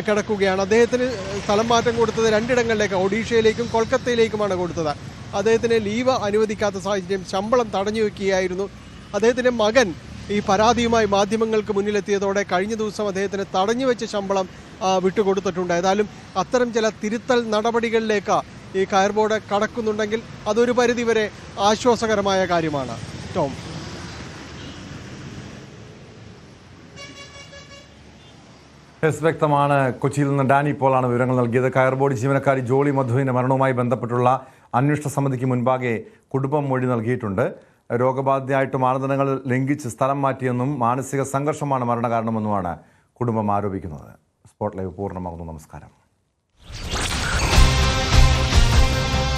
കിടക്കുകയാണ്. അദ്ദേഹത്തിന് സ്ഥലം മാറ്റം കൊടുത്തത് 2 ഇടങ്ങളിലേക്ക്, ഒഡീഷയിലേക്കും കൊൽക്കത്തയിലേക്കുമാണ് കൊടുത്തത്. അദ്ദേഹത്തിന് ലീവ് അനുവദിക്കാത്ത സാഹചര്യം, ശമ്പളം തടഞ്ഞു വയ്ക്കുകയായിരുന്നു. അദ്ദേഹത്തിൻ്റെ മകൻ ഈ പരാതിയുമായി മാധ്യമങ്ങൾക്ക് മുന്നിലെത്തിയതോടെ കഴിഞ്ഞ ദിവസം അദ്ദേഹത്തിന് തടഞ്ഞു വെച്ച ശമ്പളം വിട്ടുകൊടുത്തിട്ടുണ്ട്. ഏതായാലും അത്തരം ചില തിരുത്തൽ നടപടികളിലേക്ക് ഈ കയർ ബോർഡ് കടക്കുന്നുണ്ടെങ്കിൽ അതൊരു പരിധിവരെ ആശ്വാസകരമായ കാര്യമാണ്. ടോം. വ്യക്തമാണ്. കൊച്ചിയിൽ നിന്ന് ഡാനി പോളാണ് വിവരങ്ങൾ നൽകിയത്. കയർ ബോർഡ് ജീവനക്കാരി ജോളി മധുവിൻ്റെ മരണവുമായി ബന്ധപ്പെട്ടുള്ള അന്വേഷണ സമിതിക്ക് മുൻപാകെ കുടുംബം മൊഴി നൽകിയിട്ടുണ്ട്. രോഗബാധിതയായിട്ട് മാനദണ്ഡങ്ങൾ ലംഘിച്ച് സ്ഥലം മാറ്റിയെന്നും മാനസിക സംഘർഷമാണ് മരണകാരണമെന്നുമാണ് കുടുംബം ആരോപിക്കുന്നത്. സ്പോട്ട് ലൈവ് പൂർണ്ണമാകുന്നു. നമസ്കാരം.